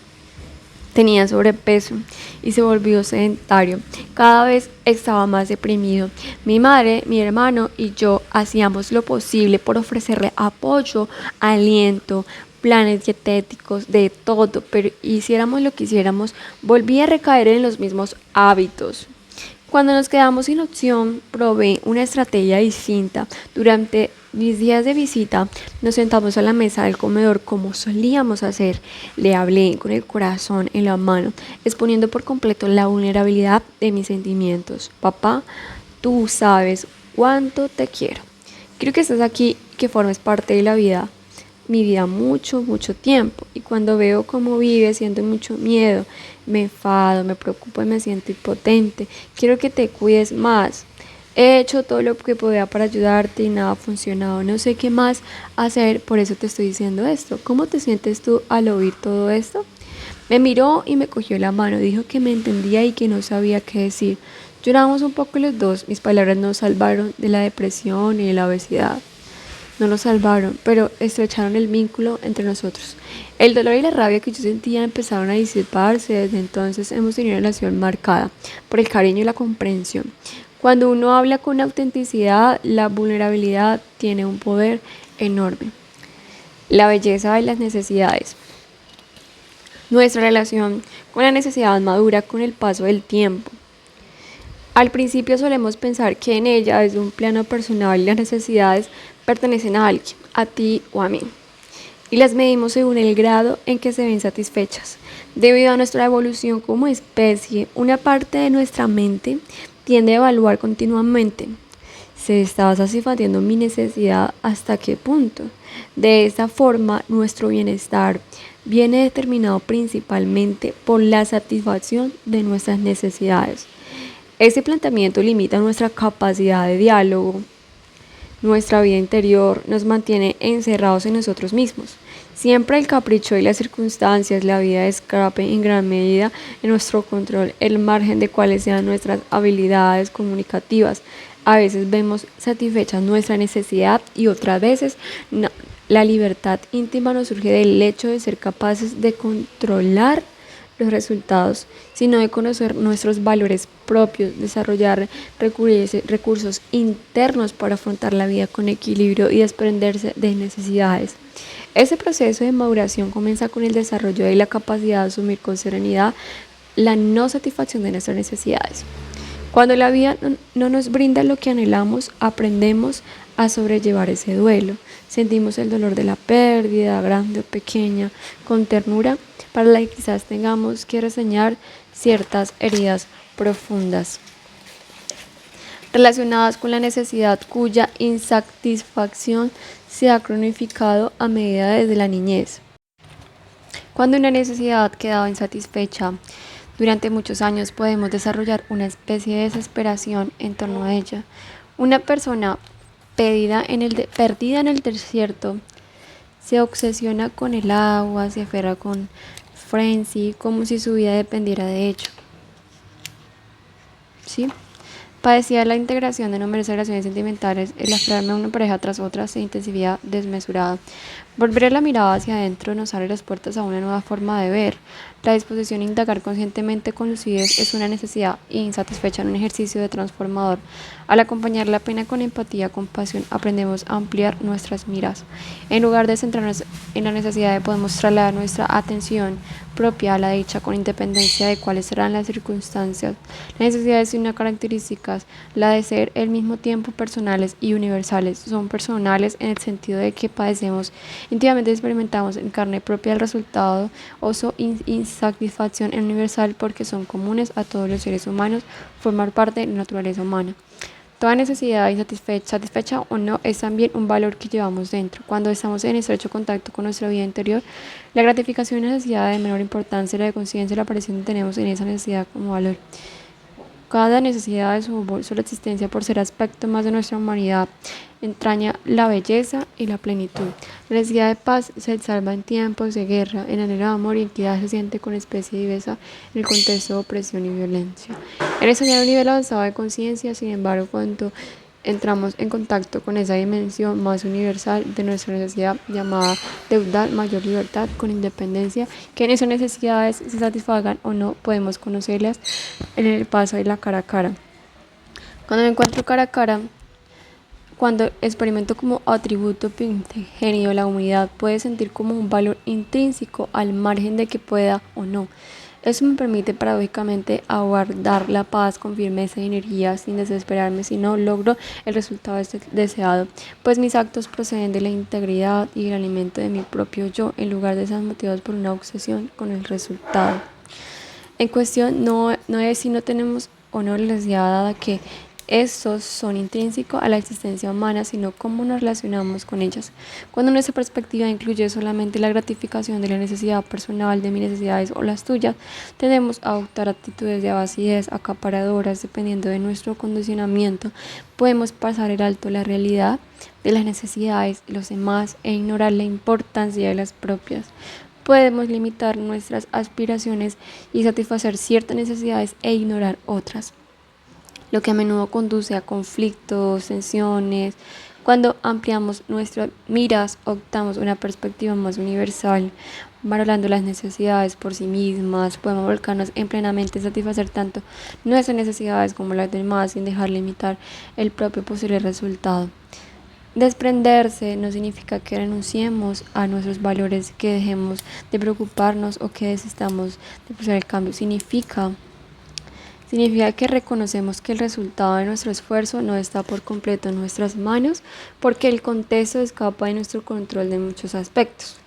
Tenía sobrepeso y se volvió sedentario. Cada vez estaba más deprimido. Mi madre, mi hermano y yo hacíamos lo posible por ofrecerle apoyo, aliento, planes dietéticos, de todo, pero hiciéramos lo que hiciéramos, volvía a recaer en los mismos hábitos. Cuando nos quedamos sin opción, probé una estrategia distinta. Durante mis días de visita, nos sentamos a la mesa del comedor como solíamos hacer. Le hablé con el corazón en la mano, exponiendo por completo la vulnerabilidad de mis sentimientos. Papá, tú sabes cuánto te quiero. Quiero que estés aquí, que formes parte de la vida, mi vida mucho tiempo. Y cuando veo cómo vives, siento mucho miedo, me enfado, me preocupo y me siento impotente. Quiero que te cuides más. He hecho todo lo que podía para ayudarte y nada ha funcionado. No sé qué más hacer, por eso te estoy diciendo esto. ¿Cómo te sientes tú al oír todo esto? Me miró y me cogió la mano. Dijo que me entendía y que no sabía qué decir. Lloramos un poco los dos. Mis palabras nos salvaron de la depresión y de la obesidad. No nos salvaron, pero estrecharon el vínculo entre nosotros. El dolor y la rabia que yo sentía empezaron a disiparse. Desde entonces hemos tenido una relación marcada por el cariño y la comprensión. Cuando uno habla con autenticidad, la vulnerabilidad tiene un poder enorme. La belleza de las necesidades. Nuestra relación con la necesidad madura con el paso del tiempo. Al principio solemos pensar que en ella, desde un plano personal, las necesidades pertenecen a alguien, a ti o a mí, y las medimos según el grado en que se ven satisfechas. Debido a nuestra evolución como especie, una parte de nuestra mente tiende a evaluar continuamente: ¿se está satisfaciendo mi necesidad? ¿Hasta qué punto? De esta forma, nuestro bienestar viene determinado principalmente por la satisfacción de nuestras necesidades. Este planteamiento limita nuestra capacidad de diálogo. Nuestra vida interior nos mantiene encerrados en nosotros mismos. Siempre el capricho y las circunstancias, la vida escape en gran medida en nuestro control, el margen de cuáles sean nuestras habilidades comunicativas. A veces vemos satisfecha nuestra necesidad y otras veces no. La libertad íntima nos surge del hecho de ser capaces de controlar los resultados, sino de conocer nuestros valores propios, desarrollar recursos internos para afrontar la vida con equilibrio y desprenderse de necesidades. Ese proceso de maduración comienza con el desarrollo de la capacidad de asumir con serenidad la no satisfacción de nuestras necesidades. Cuando la vida no nos brinda lo que anhelamos, aprendemos a sobrellevar ese duelo. Sentimos el dolor de la pérdida, grande o pequeña, con ternura, para la que quizás tengamos que reseñar ciertas heridas profundas relacionadas con la necesidad cuya insatisfacción se ha cronificado a medida desde la niñez. Cuando una necesidad quedaba insatisfecha durante muchos años, podemos desarrollar una especie de desesperación en torno a ella. Una persona perdida en el desierto se obsesiona con el agua, se aferra con frenzy, como si su vida dependiera de ello. ¿Sí? Padecía la integración de numerosas relaciones sentimentales, el aferrarme a una pareja tras otra se intensifica desmesurada. Volver la mirada hacia adentro nos abre las puertas a una nueva forma de ver. La disposición a indagar conscientemente con lucidez es una necesidad insatisfecha en un ejercicio de transformador. Al acompañar la pena con empatía, compasión, aprendemos a ampliar nuestras miras. En lugar de centrarnos en la necesidad de podemos trasladar nuestra atención propia a la dicha con independencia de cuáles serán las circunstancias. La necesidad es una característica, la de ser al mismo tiempo personales y universales. Son personales en el sentido de que padecemos íntimamente, experimentamos en carne propia el resultado o su insatisfacción en universal porque son comunes a todos los seres humanos, formar parte de la naturaleza humana. Toda necesidad satisfecha o no es también un valor que llevamos dentro. Cuando estamos en estrecho contacto con nuestra vida interior, la gratificación y necesidad de menor importancia, la de conciencia y la aparición tenemos en esa necesidad como valor. Cada necesidad de su sola existencia por ser aspecto más de nuestra humanidad entraña la belleza y la plenitud. La necesidad de paz se salva en tiempos de guerra, en anhelo de amor y equidad se siente con especie diversa en el contexto de opresión y violencia. En enseñar un nivel avanzado de conciencia, sin embargo, cuando entramos en contacto con esa dimensión más universal de nuestra necesidad llamada deudad, mayor libertad con independencia, que en esas necesidades se satisfagan o no, podemos conocerlas en el paso de la cara a cara. Cuando me encuentro cara a cara, cuando experimento como atributo primigenido la humanidad, puede sentir como un valor intrínseco al margen de que pueda o no. Eso me permite paradójicamente aguardar la paz con firmeza y energía sin desesperarme si no logro el resultado deseado, pues mis actos proceden de la integridad y el alimento de mi propio yo, en lugar de ser motivados por una obsesión con el resultado. En cuestión no es si no tenemos o no la necesidad dada que estos son intrínsecos a la existencia humana, sino cómo nos relacionamos con ellas. Cuando nuestra perspectiva incluye solamente la gratificación de la necesidad personal, de mis necesidades o las tuyas, tendemos a adoptar actitudes de avidez acaparadoras dependiendo de nuestro condicionamiento. Podemos pasar el alto la realidad de las necesidades de los demás e ignorar la importancia de las propias. Podemos limitar nuestras aspiraciones y satisfacer ciertas necesidades e ignorar otras, lo que a menudo conduce a conflictos, tensiones. Cuando ampliamos nuestras miras, optamos una perspectiva más universal, valorando las necesidades por sí mismas, podemos volcarnos en plenamente satisfacer tanto nuestras necesidades como las demás sin dejar limitar el propio posible resultado. Desprenderse no significa que renunciemos a nuestros valores, que dejemos de preocuparnos o que desistamos de buscar el cambio. Significa que reconocemos que el resultado de nuestro esfuerzo no está por completo en nuestras manos, porque el contexto escapa de nuestro control de muchos aspectos.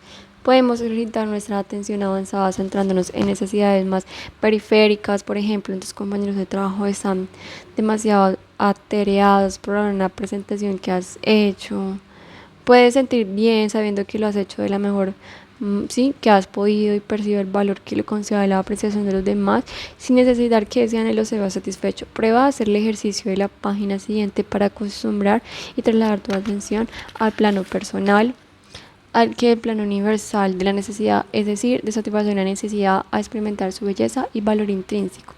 Podemos orientar nuestra atención avanzada centrándonos en necesidades más periféricas. Por ejemplo, nuestros compañeros de trabajo están demasiado atareados por una presentación que has hecho. Puedes sentir bien sabiendo que lo has hecho de la mejor que has podido y percibir el valor que le concede la apreciación de los demás sin necesitar que ese anhelo se vea satisfecho. Prueba a hacer el ejercicio de la página siguiente para acostumbrar y trasladar tu atención al plano personal, al que el plano universal de la necesidad, es decir, de satisfacer la necesidad a experimentar su belleza y valor intrínseco.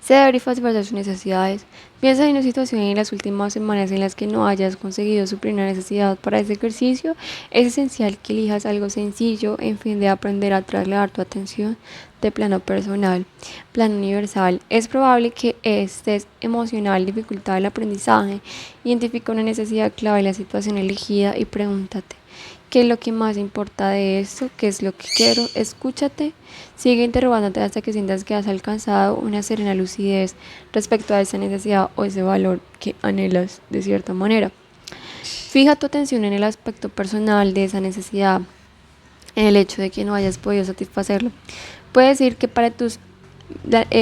Se debe satisfacer sus necesidades. Piensa en una situación en las últimas semanas en las que no hayas conseguido suplir una necesidad para ese ejercicio. Es esencial que elijas algo sencillo en fin de aprender a trasladar tu atención de plano personal, plano universal. Es probable que estés emocional, dificultad del aprendizaje. Identifica una necesidad clave en la situación elegida y pregúntate: ¿qué es lo que más importa de esto? ¿Qué es lo que quiero? Escúchate. Sigue interrogándote hasta que sientas que has alcanzado una serena lucidez respecto a esa necesidad o ese valor que anhelas de cierta manera. Fija tu atención en el aspecto personal de esa necesidad, en el hecho de que no hayas podido satisfacerlo. Puede decir que para tus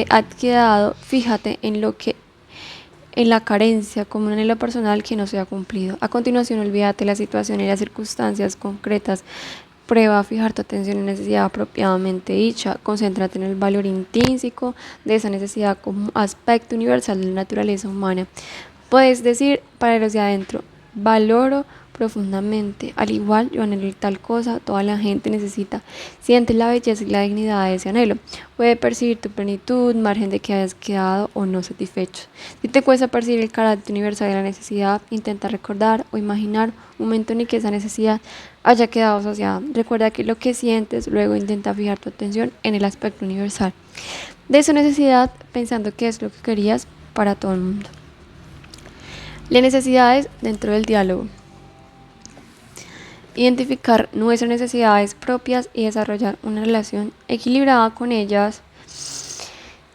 has quedado, fíjate en la carencia como un anhelo personal que no se ha cumplido. A continuación, olvídate la situación y las circunstancias concretas. Prueba a fijar tu atención en la necesidad apropiadamente dicha. Concéntrate en el valor intrínseco de esa necesidad como aspecto universal de la naturaleza humana. Puedes decir para los de adentro: Valoro profundamente. Al igual, yo anhelo tal cosa, toda la gente necesita. Siente la belleza y la dignidad de ese anhelo. Puede percibir tu plenitud, margen de que hayas quedado o no satisfecho. Si te cuesta percibir el carácter universal de la necesidad, intenta recordar o imaginar un momento en el que esa necesidad haya quedado saciada. Recuerda que lo que sientes, luego intenta fijar tu atención en el aspecto universal de esa necesidad, pensando que es lo que querías para todo el mundo. Las necesidades dentro del diálogo. Identificar nuestras necesidades propias y desarrollar una relación equilibrada con ellas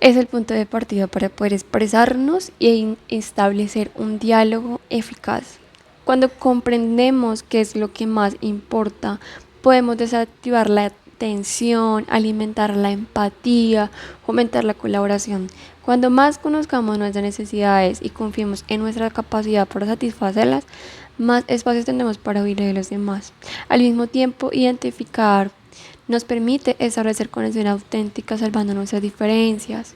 es el punto de partida para poder expresarnos y establecer un diálogo eficaz. Cuando comprendemos qué es lo que más importa, podemos desactivar la tensión, alimentar la empatía, fomentar la colaboración. Cuando más conozcamos nuestras necesidades y confiemos en nuestra capacidad para satisfacerlas, más espacios tendremos para oír de los demás. Al mismo tiempo, identificar nos permite establecer conexión auténtica salvando nuestras diferencias.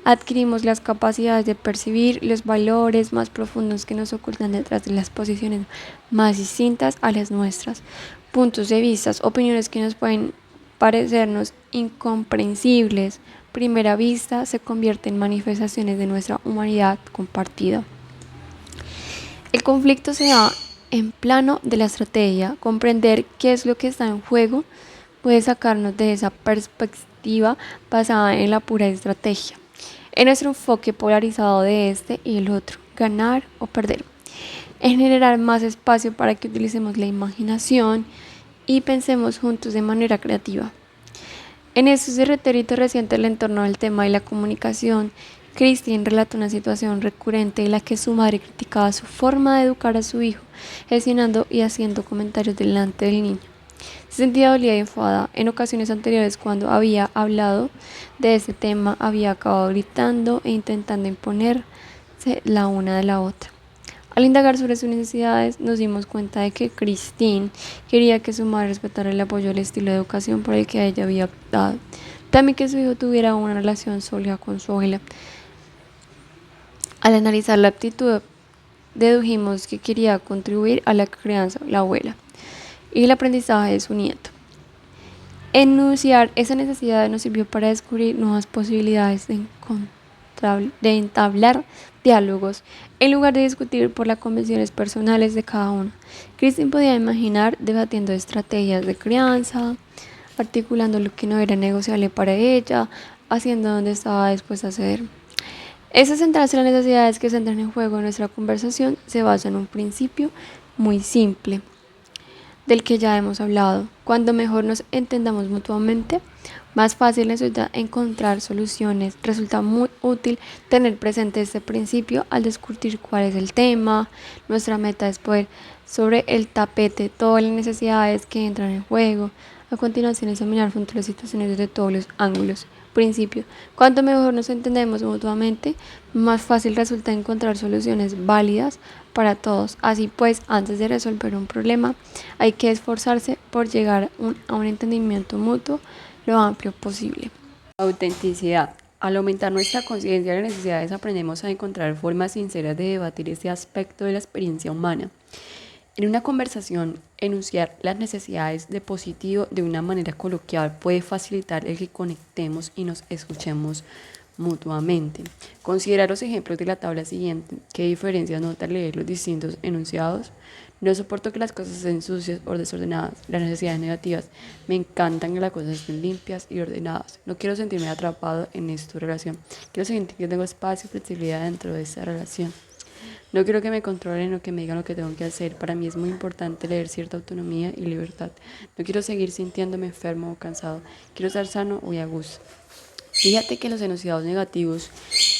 Adquirimos las capacidades de percibir los valores más profundos que nos ocultan detrás de las posiciones más distintas a las nuestras, puntos de vista, opiniones que nos pueden parecernos incomprensibles. Primera vista se convierte en manifestaciones de nuestra humanidad compartida. El conflicto se da en plano de la estrategia. Comprender qué es lo que está en juego puede sacarnos de esa perspectiva basada en la pura estrategia, en nuestro enfoque polarizado de este y el otro, ganar o perder, en generar más espacio para que utilicemos la imaginación y pensemos juntos de manera creativa. En este retorito reciente el entorno del tema de la comunicación, Christine relata una situación recurrente en la que su madre criticaba su forma de educar a su hijo, gestionando y haciendo comentarios delante del niño. Se sentía dolida y enfadada. En ocasiones anteriores, cuando había hablado de este tema, había acabado gritando e intentando imponerse la una de la otra. Al indagar sobre sus necesidades, nos dimos cuenta de que Christine quería que su madre respetara el apoyo al estilo de educación por el que ella había optado. También que su hijo tuviera una relación sólida con su abuela. Al analizar la actitud, dedujimos que quería contribuir a la crianza de la abuela y el aprendizaje de su nieto. Enunciar esa necesidad nos sirvió para descubrir nuevas posibilidades de entablar diálogos en lugar de discutir por las convenciones personales de cada uno. Christine podía imaginar debatiendo estrategias de crianza, articulando lo que no era negociable para ella, haciendo donde estaba dispuesta a ceder. Esa centrarse en las necesidades que se entran en juego en nuestra conversación se basa en un principio muy simple, del que ya hemos hablado. Cuando mejor nos entendamos mutuamente, más fácil resulta encontrar soluciones. Resulta muy útil tener presente este principio al discutir cuál es el tema. Nuestra meta es poner sobre el tapete todas las necesidades que entran en juego. A continuación, examinar juntos las situaciones desde todos los ángulos. Principio: cuanto mejor nos entendemos mutuamente, más fácil resulta encontrar soluciones válidas para todos. Así pues, antes de resolver un problema, hay que esforzarse por llegar a un entendimiento mutuo lo amplio posible. Autenticidad. Al aumentar nuestra conciencia de las necesidades, aprendemos a encontrar formas sinceras de debatir este aspecto de la experiencia humana. En una conversación, enunciar las necesidades de positivo de una manera coloquial puede facilitar el que conectemos y nos escuchemos mutuamente. Considera los ejemplos de la tabla siguiente. ¿Qué diferencias nota al leer los distintos enunciados? No soporto que las cosas estén sucias o desordenadas. Las necesidades negativas. Me encantan que las cosas estén limpias y ordenadas. No quiero sentirme atrapado en esta relación. Quiero sentir que tengo espacio y flexibilidad dentro de esta relación. No quiero que me controlen o que me digan lo que tengo que hacer. Para mí es muy importante leer cierta autonomía y libertad. No quiero seguir sintiéndome enfermo o cansado. Quiero estar sano y a gusto. Fíjate que los enunciados negativos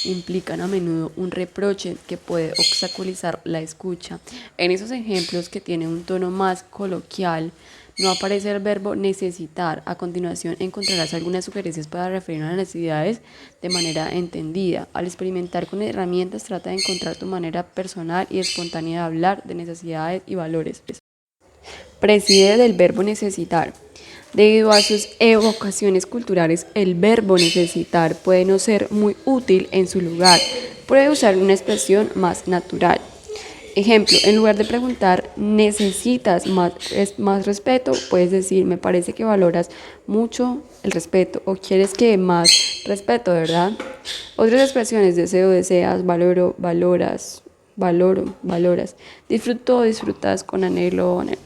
implican a menudo un reproche que puede obstaculizar la escucha. En esos ejemplos que tienen un tono más coloquial, no aparece el verbo necesitar. A continuación encontrarás algunas sugerencias para referir a las necesidades de manera entendida. Al experimentar con herramientas, trata de encontrar tu manera personal y espontánea de hablar de necesidades y valores. Preside del verbo necesitar. Debido a sus evocaciones culturales, el verbo necesitar puede no ser muy útil en su lugar. Puede usar una expresión más natural. Ejemplo, en lugar de preguntar, ¿necesitas más respeto? Puedes decir, me parece que valoras mucho el respeto o quieres que más respeto, ¿verdad? Otras expresiones, deseo, deseas, valoro, valoras, valoro, valoras, disfruto, disfrutas, con anhelo, anhelo.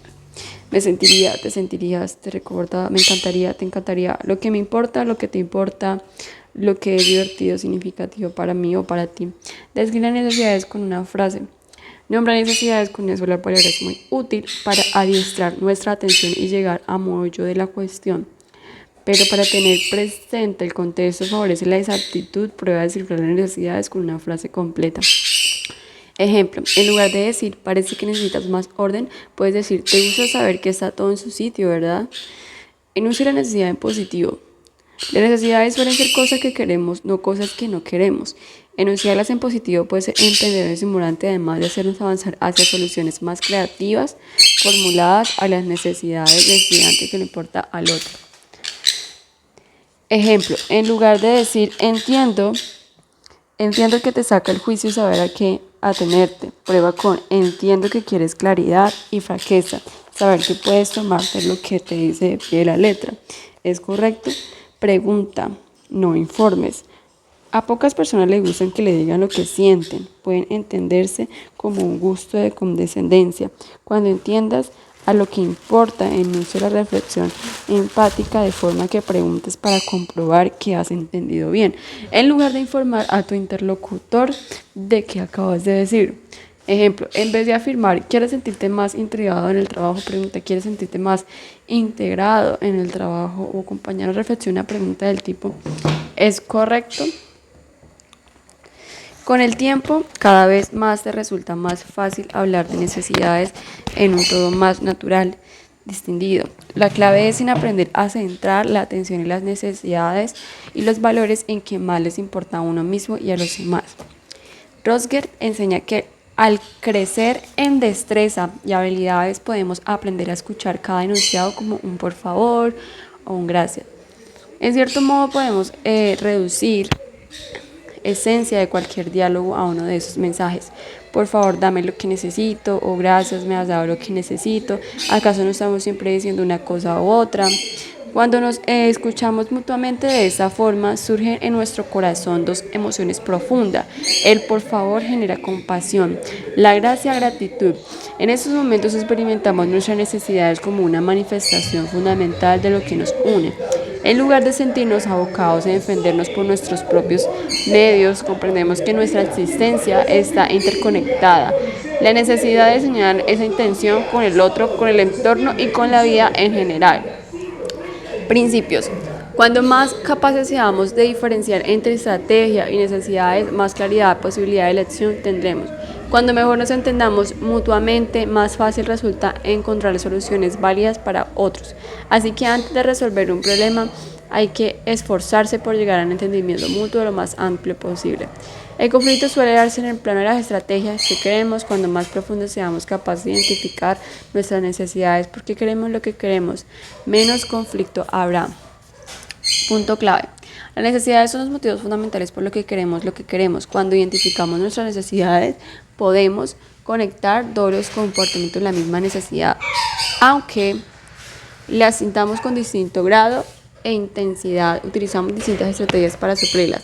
Me sentiría, te sentirías, te recuerda, me encantaría, te encantaría. Lo que me importa, lo que te importa, lo que es divertido, significativo para mí o para ti. Describe las necesidades con una frase. Nombrar necesidades con una sola palabra es muy útil para adiestrar nuestra atención y llegar a mollo de la cuestión. Pero para tener presente el contexto favorece la exactitud, prueba de descifrar las necesidades con una frase completa. Ejemplo, en lugar de decir, parece que necesitas más orden, puedes decir, te gusta saber que está todo en su sitio, ¿verdad? Enuncia la necesidad en positivo. Las necesidades suelen ser cosas que queremos, no cosas que no queremos. Enunciarlas en positivo puede ser entendedor y estimulante, además de hacernos avanzar hacia soluciones más creativas, formuladas a las necesidades del estudiante que le importa al otro. Ejemplo, en lugar de decir, entiendo que te saca el juicio saber a qué atenerte. Prueba con, entiendo que quieres claridad y franqueza, saber que puedes tomarte lo que te dice de pie de la letra. ¿Es correcto? Pregunta, no informes. A pocas personas les gustan que le digan lo que sienten. Pueden entenderse como un gusto de condescendencia. Cuando entiendas a lo que importa, enuncia la reflexión empática de forma que preguntes para comprobar que has entendido bien, en lugar de informar a tu interlocutor de qué acabas de decir. Ejemplo, en vez de afirmar, ¿quieres sentirte más integrado en el trabajo? Pregunta, ¿quieres sentirte más integrado en el trabajo? O acompañar a reflexión una pregunta del tipo, ¿es correcto? Con el tiempo, cada vez más te resulta más fácil hablar de necesidades en un todo más natural, distinguido. La clave es en aprender a centrar la atención en las necesidades y los valores en que más les importa a uno mismo y a los demás. Rosger enseña que al crecer en destreza y habilidades podemos aprender a escuchar cada enunciado como un por favor o un gracias. En cierto modo podemos reducir esencia de cualquier diálogo a uno de esos mensajes. Por favor, dame lo que necesito, o gracias, me has dado lo que necesito. ¿Acaso no estamos siempre diciendo una cosa u otra? Cuando nos escuchamos mutuamente de esta forma, surgen en nuestro corazón dos emociones profundas. El por favor genera compasión, la gracia, gratitud. En estos momentos experimentamos nuestras necesidades como una manifestación fundamental de lo que nos une. En lugar de sentirnos abocados a defendernos por nuestros propios medios, comprendemos que nuestra existencia está interconectada. La necesidad de señalar esa intención con el otro, con el entorno y con la vida en general. Principios. Cuando más capaces seamos de diferenciar entre estrategia y necesidades, más claridad, posibilidad de elección tendremos. Cuando mejor nos entendamos mutuamente, más fácil resulta encontrar soluciones válidas para otros. Así que antes de resolver un problema, hay que esforzarse por llegar a un entendimiento mutuo lo más amplio posible. El conflicto suele darse en el plano de las estrategias que queremos. Cuando más profundo seamos capaces de identificar nuestras necesidades, porque queremos lo que queremos, menos conflicto habrá. Punto clave. Las necesidades son los motivos fundamentales por lo que queremos lo que queremos. Cuando identificamos nuestras necesidades, podemos conectar todos los comportamientos de la misma necesidad, aunque las sintamos con distinto grado e intensidad. Utilizamos distintas estrategias para suplirlas.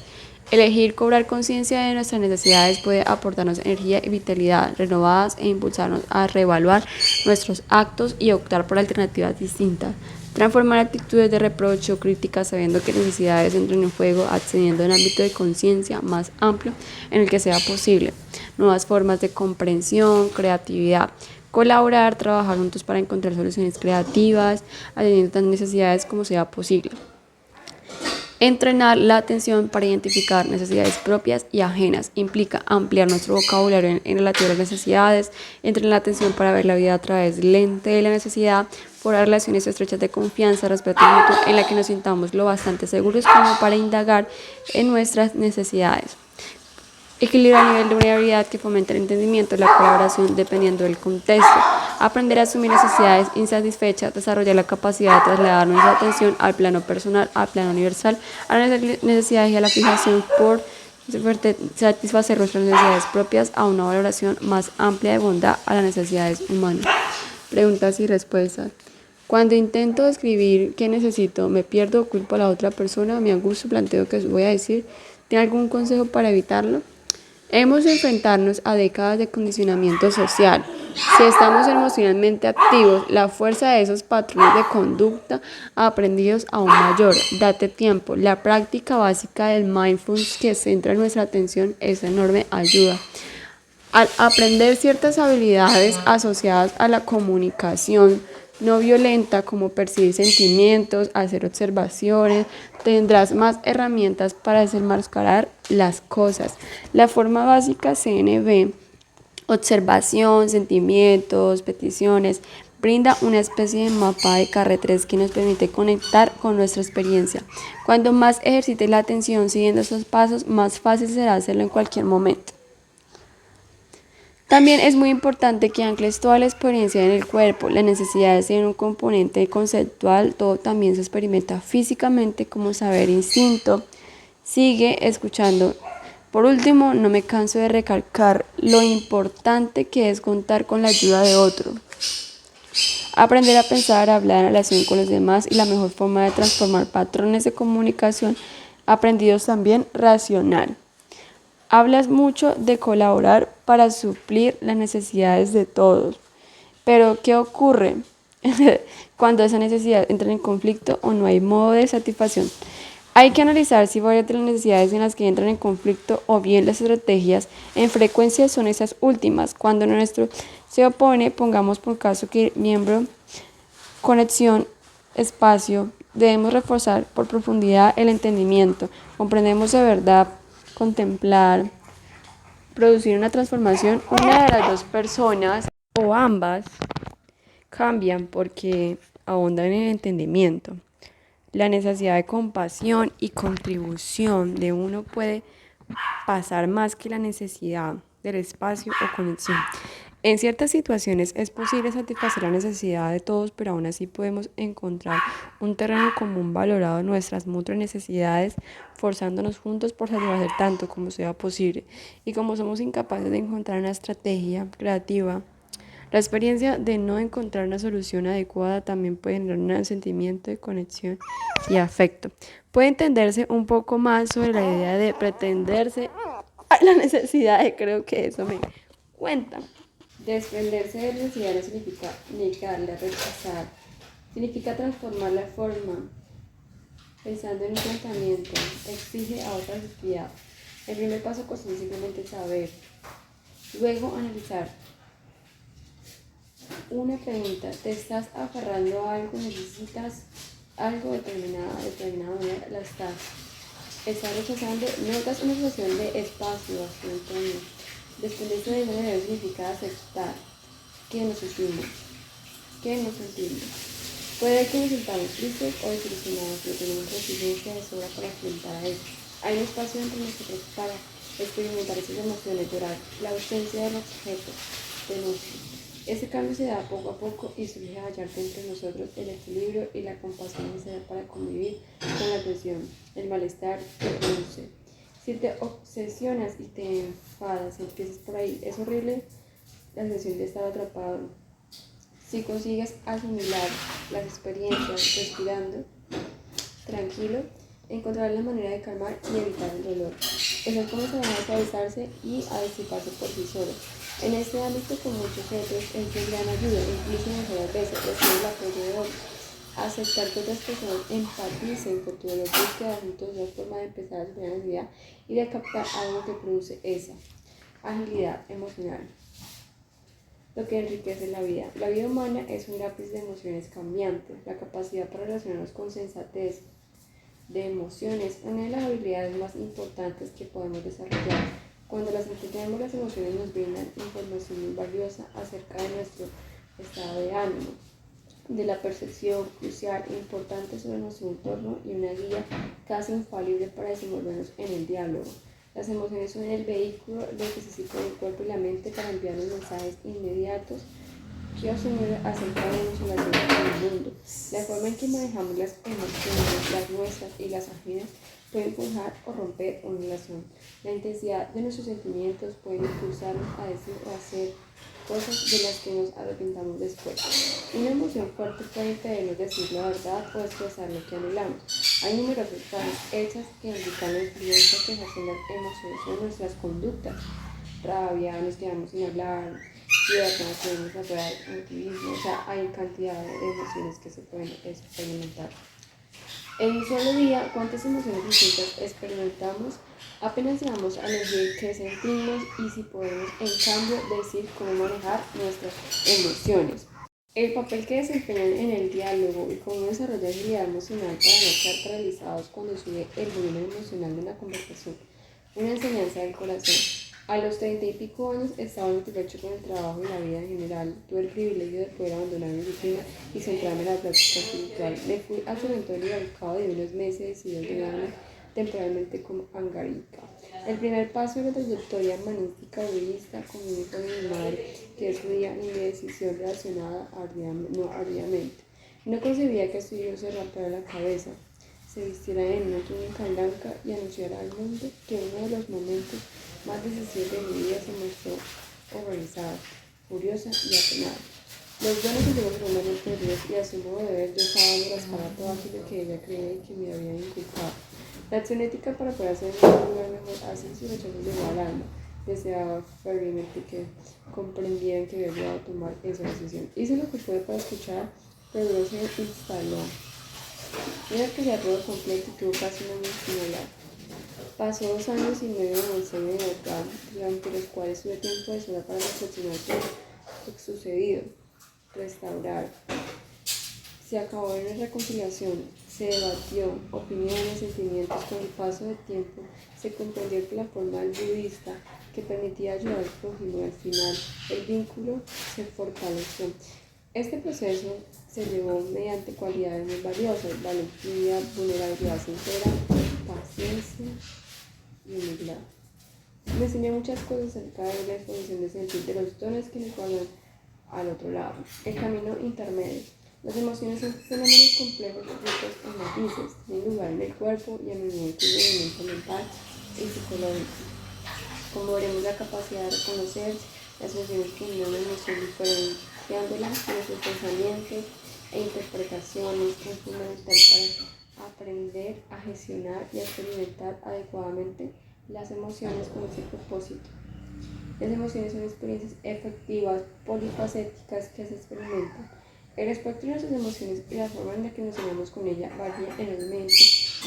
Elegir cobrar conciencia de nuestras necesidades puede aportarnos energía y vitalidad renovadas e impulsarnos a reevaluar nuestros actos y optar por alternativas distintas. Transformar actitudes de reproche o crítica sabiendo que necesidades entran en juego, accediendo a un ámbito de conciencia más amplio en el que sea posible. Nuevas formas de comprensión, creatividad. Colaborar, trabajar juntos para encontrar soluciones creativas, atendiendo tantas necesidades como sea posible. Entrenar la atención para identificar necesidades propias y ajenas implica ampliar nuestro vocabulario en relativo a las necesidades. Entrenar la atención para ver la vida a través del lente de la necesidad, por relaciones estrechas de confianza, respeto mutuo, en la que nos sintamos lo bastante seguros como para indagar en nuestras necesidades. Equilibrar el nivel de vulnerabilidad que fomenta el entendimiento, la colaboración dependiendo del contexto. Aprender a asumir necesidades insatisfechas, desarrollar la capacidad de trasladar nuestra atención al plano personal, al plano universal, a las necesidades y a la fijación por satisfacer nuestras necesidades propias a una valoración más amplia de bondad a las necesidades humanas. Preguntas y respuestas. Cuando intento describir qué necesito, me pierdo o culpo a la otra persona, me angustio, planteo que voy a decir. ¿Tiene algún consejo para evitarlo? Hemos de enfrentarnos a décadas de condicionamiento social. Si estamos emocionalmente activos, la fuerza de esos patrones de conducta aprendidos aún mayor. Date tiempo. La práctica básica del mindfulness que centra nuestra atención es enorme ayuda. Al aprender ciertas habilidades asociadas a la comunicación no violenta, como percibir sentimientos, hacer observaciones, tendrás más herramientas para desenmascarar las cosas. La forma básica CNB, observación, sentimientos, peticiones, brinda una especie de mapa de carreteras que nos permite conectar con nuestra experiencia. Cuando más ejercites la atención siguiendo estos pasos, más fácil será hacerlo en cualquier momento. También es muy importante que ancles toda la experiencia en el cuerpo. La necesidad de ser un componente conceptual, todo también se experimenta físicamente como saber instinto. Sigue escuchando. Por último, no me canso de recalcar lo importante que es contar con la ayuda de otro. Aprender a pensar, a hablar en relación con los demás y la mejor forma de transformar patrones de comunicación aprendidos también racional. Hablas mucho de colaborar para suplir las necesidades de todos, pero ¿qué ocurre cuando esa necesidad entra en conflicto o no hay modo de satisfacción? Hay que analizar si varias de las necesidades en las que entran en conflicto o bien las estrategias en frecuencia son esas últimas. Cuando nuestro se opone, pongamos por caso que miembro, conexión, espacio, debemos reforzar por profundidad el entendimiento, comprendemos de verdad, contemplar, producir una transformación. Una de las dos personas o ambas cambian porque ahondan en el entendimiento. La necesidad de compasión y contribución de uno puede pasar más que la necesidad del espacio o conexión. En ciertas situaciones es posible satisfacer la necesidad de todos, pero aún así podemos encontrar un terreno común valorado en nuestras mutuas necesidades, forzándonos juntos por satisfacer tanto como sea posible. Y como somos incapaces de encontrar una estrategia creativa, la experiencia de no encontrar una solución adecuada también puede generar un sentimiento de conexión y afecto. Puede entenderse un poco más sobre la idea de pretenderse a la necesidad de, creo que eso me cuenta. Desprenderse de la necesidad no significa negarla, rechazar. Significa transformar la forma, pensando en un pensamiento. Exige a otra actividad. El primer paso consiste simplemente saber. Luego analizar. Una pregunta. ¿Te estás aferrando a algo? ¿Necesitas algo determinada manera? ¿La estás rechazando? Notas una sensación de espacio, vacío. Desprenderse de esa manera significa aceptar que nos sentimos. Puede que nos sintamos tristes o desilusionados, pero tenemos resiliencia de sobra para enfrentar a eso. Hay un espacio entre nosotros para experimentar esas emociones, llorar, la ausencia del objeto de nuestro. Ese cambio se da poco a poco y surge a hallar entre nosotros el equilibrio y la compasión necesaria para convivir con la tensión, el malestar que produce. Si te obsesionas y te enfadas, empiezas por ahí, es horrible la sensación de estar atrapado. Si consigues asimilar las experiencias respirando tranquilo, encontrarás la manera de calmar y evitar el dolor. Esas comenzarán a suavizarse y a disiparse por sí solos. En este ámbito, con muchos otros, es de gran ayuda, incluso mejor veces, recibir el apoyo de otros. Aceptar que otras personas empaticen con tu dolor, búsqueda juntos es una forma de empezar a superar la necesidad y de captar algo que produce esa agilidad emocional. Lo que enriquece la vida. La vida humana es un lápiz de emociones cambiantes. La capacidad para relacionarnos con sensatez de emociones es una de las habilidades más importantes que podemos desarrollar. Cuando las entendemos, las emociones nos brindan información muy valiosa acerca de nuestro estado de ánimo, de la percepción crucial e importante sobre nuestro entorno y una guía casi infalible para desenvolvernos en el diálogo. Las emociones son el vehículo de que se sitúa el cuerpo y la mente para enviar los mensajes inmediatos que asumen acerca de nuestra relación con el mundo. La forma en que manejamos las emociones, las nuestras y las ajenas, pueden forjar o romper una relación. La intensidad de nuestros sentimientos puede impulsarnos a decir o hacer cosas de las que nos arrepentamos después. Una emoción fuerte puede impedirnos decir la verdad o expresar lo que anhelamos. Hay numerosas frases hechas que indican la influencia que ejercen las emociones en nuestras conductas. Rabia, nos quedamos sin hablar, cierto, nos quedamos atrás, activismo, o sea, hay cantidad de emociones que se pueden experimentar. En un solo día, ¿cuántas emociones distintas experimentamos? Apenas llegamos a elegir qué sentimos y si podemos, en cambio, decir cómo manejar nuestras emociones. El papel que desempeñan en el diálogo y cómo desarrollar agilidad emocional para no quedar paralizados cuando sube el volumen emocional de una conversación. Una enseñanza del corazón. A los 30 y pico años estaba insatisfecho con el trabajo y la vida en general. Tuve el privilegio de poder abandonar mi rutina y centrarme en la práctica espiritual. Me fui al cementerio y al cabo de unos meses decidí ayudarme temporalmente como Angarica. El primer paso de la trayectoria manística budista conmigo con mi madre, que es judía, y mi decisión relacionada no ardidamente. No concebía que este virus se rapara la cabeza, se vistiera en una túnica blanca y anunciara al mundo que uno de los momentos más decisivos de mi vida se mostró horrorizada, furiosa y apenada. Los dones que tengo profundamente perdidos y a su modo de ver yo estaba dando la espalda a todo aquello que ella creía y que me había inculcado. La acción ética para poder hacer un lugar mejor, así su rechazo llegó al alma. Deseaba fervientemente que comprendieran que había llegado a tomar esa decisión. Hice lo que pude para escuchar, pero luego se instaló. Ella quería todo completo y tuvo casi un año sin hablar. Pasó 2 años y medio en el seno de verdad, durante los cuales tuve tiempo de sola para reflexionar sobre lo sucedido, restaurar. Se acabó en una reconciliación, se debatió opiniones, sentimientos. Con el paso del tiempo se comprendió que la forma del budista que permitía ayudar al prójimo y al final el vínculo se fortaleció. Este proceso se llevó mediante cualidades muy valiosas: valentía, vulnerabilidad sincera, paciencia y humildad. Me enseñó muchas cosas acerca de la exposición de sentir, de los dones que nos guardan al otro lado. El camino intermedio. Las emociones son fenómenos complejos ricos en matices, tienen lugar en el cuerpo y a menudo incluyen elemento mental y psicológico. Como veremos, la capacidad de reconocer las emociones que una emoción diferenciándolas de nuestros pensamientos e interpretaciones es fundamental para aprender a gestionar y a experimentar adecuadamente las emociones con ese propósito. Las emociones son experiencias efectivas, polifacéticas que se experimentan. El espectro de nuestras emociones y la forma en la que nos llevamos con ella varía enormemente.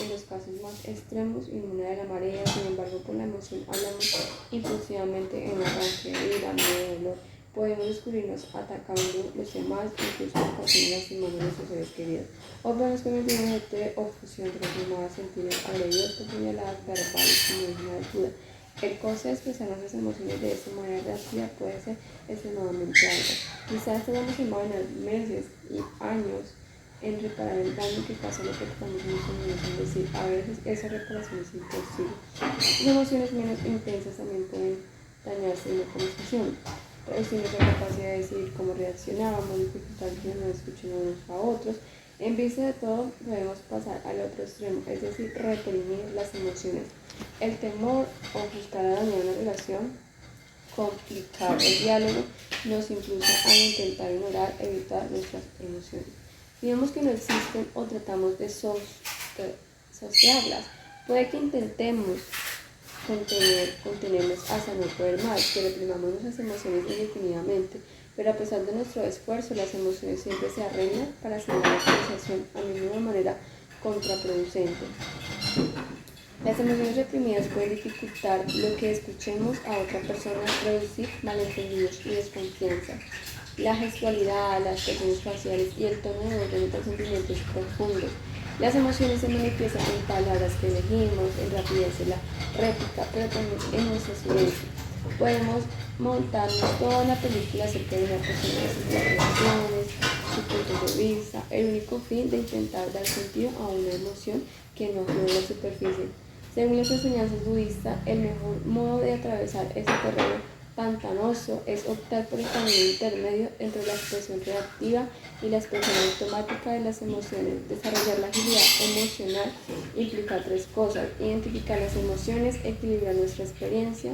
En los casos más extremos, inmune de la marea, sin embargo, con la emoción hablamos impulsivamente en un arranque de ira, miedo, dolor. Podemos descubrirnos atacando los demás, incluso en ocasiones lastimando a nuestros seres queridos. O podemos convertir en objeto de obfusión, transformada a sentir agredidos por puñaladas verbales como digna de ayuda. El coste de expresar nuestras emociones de esta manera reactiva puede ser extremadamente alto. Quizás tengamos semanas, meses y años en reparar el daño que causa lo que estamos emocionados, es decir, a veces esa reparación es imposible. Las emociones menos intensas también pueden dañarse en la conversación, reducir nuestra capacidad de decidir cómo reaccionamos, dificultar que nos escuchen unos a otros. En vista de todo, debemos pasar al otro extremo, es decir, reprimir las emociones. El temor o buscar a dañar una relación, complicar el diálogo, nos impulsa a intentar ignorar, evitar nuestras emociones. Digamos que no existen o tratamos de soslayarlas. Puede que intentemos contenernos hasta no poder más, que reprimamos nuestras emociones indefinidamente, pero a pesar de nuestro esfuerzo, las emociones siempre se arreglan para hacer la conversación a menudo de manera contraproducente. Las emociones reprimidas pueden dificultar lo que escuchemos a otra persona, producir malentendidos y desconfianza. La gestualidad, las expresiones faciales y el tono de voz denotan sentimientos profundos. Las emociones se manifiestan en palabras que elegimos, en rapidez de la réplica, pero también en nuestro silencio. Podemos montarnos toda la película acerca de una persona, sus reacciones, su punto de vista, el único fin de intentar dar sentido a una emoción que no fluye en la superficie. Según las enseñanzas budistas, el mejor modo de atravesar ese terreno pantanoso es optar por el camino intermedio entre la expresión reactiva y la expresión automática de las emociones. Desarrollar la agilidad emocional implica tres cosas: identificar las emociones, equilibrar nuestra experiencia,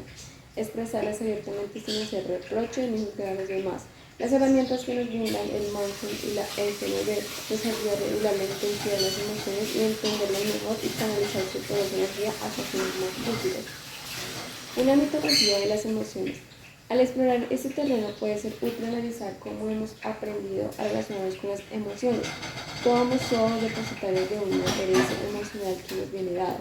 expresarlas abiertamente sin hacer reproches ni juzgar a los demás. Las herramientas que nos brindan el mindfulness y la SNB nos ayudan a regular la intensidad de las emociones y entenderlas mejor y canalizar su poder de energía hacia fines más útiles. Una mitología de las emociones. Al explorar este terreno puede ser útil analizar cómo hemos aprendido a relacionarnos con las emociones. Todos somos depositarios de una herencia emocional que nos viene dada.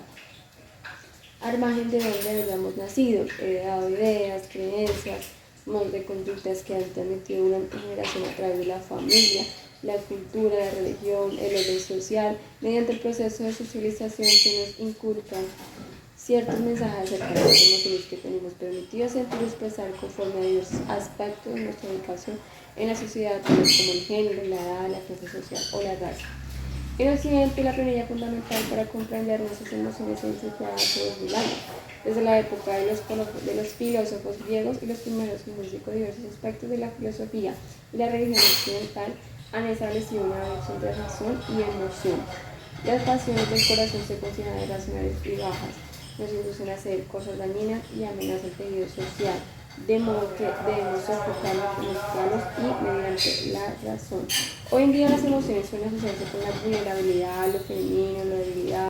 Al margen de donde hayamos nacido, heredado ideas, creencias, modos de conductas que han transmitido una generación a través de la familia, la cultura, la religión, el orden social, mediante el proceso de socialización que nos inculcan ciertos mensajes acerca de las emociones que tenemos permitido sentir y expresar conforme a diversos aspectos de nuestra educación en la sociedad, tales como el género, la edad, la clase social o la raza. En Occidente, la planilla fundamental para comprender nuestras emociones se instituyó hace 2000 años, desde la época de los filósofos griegos y los primeros músicos. Diversos aspectos de la filosofía y la religión occidental han establecido una relación entre razón y emoción. Las pasiones del corazón se consideran irracionales y bajas, nos inducen a hacer cosas dañinas y amenazan el tejido social, de modo que debemos enfocarnos en los planos y mediante la razón. Hoy en día las emociones suelen asociarse con la vulnerabilidad, lo femenino, la debilidad,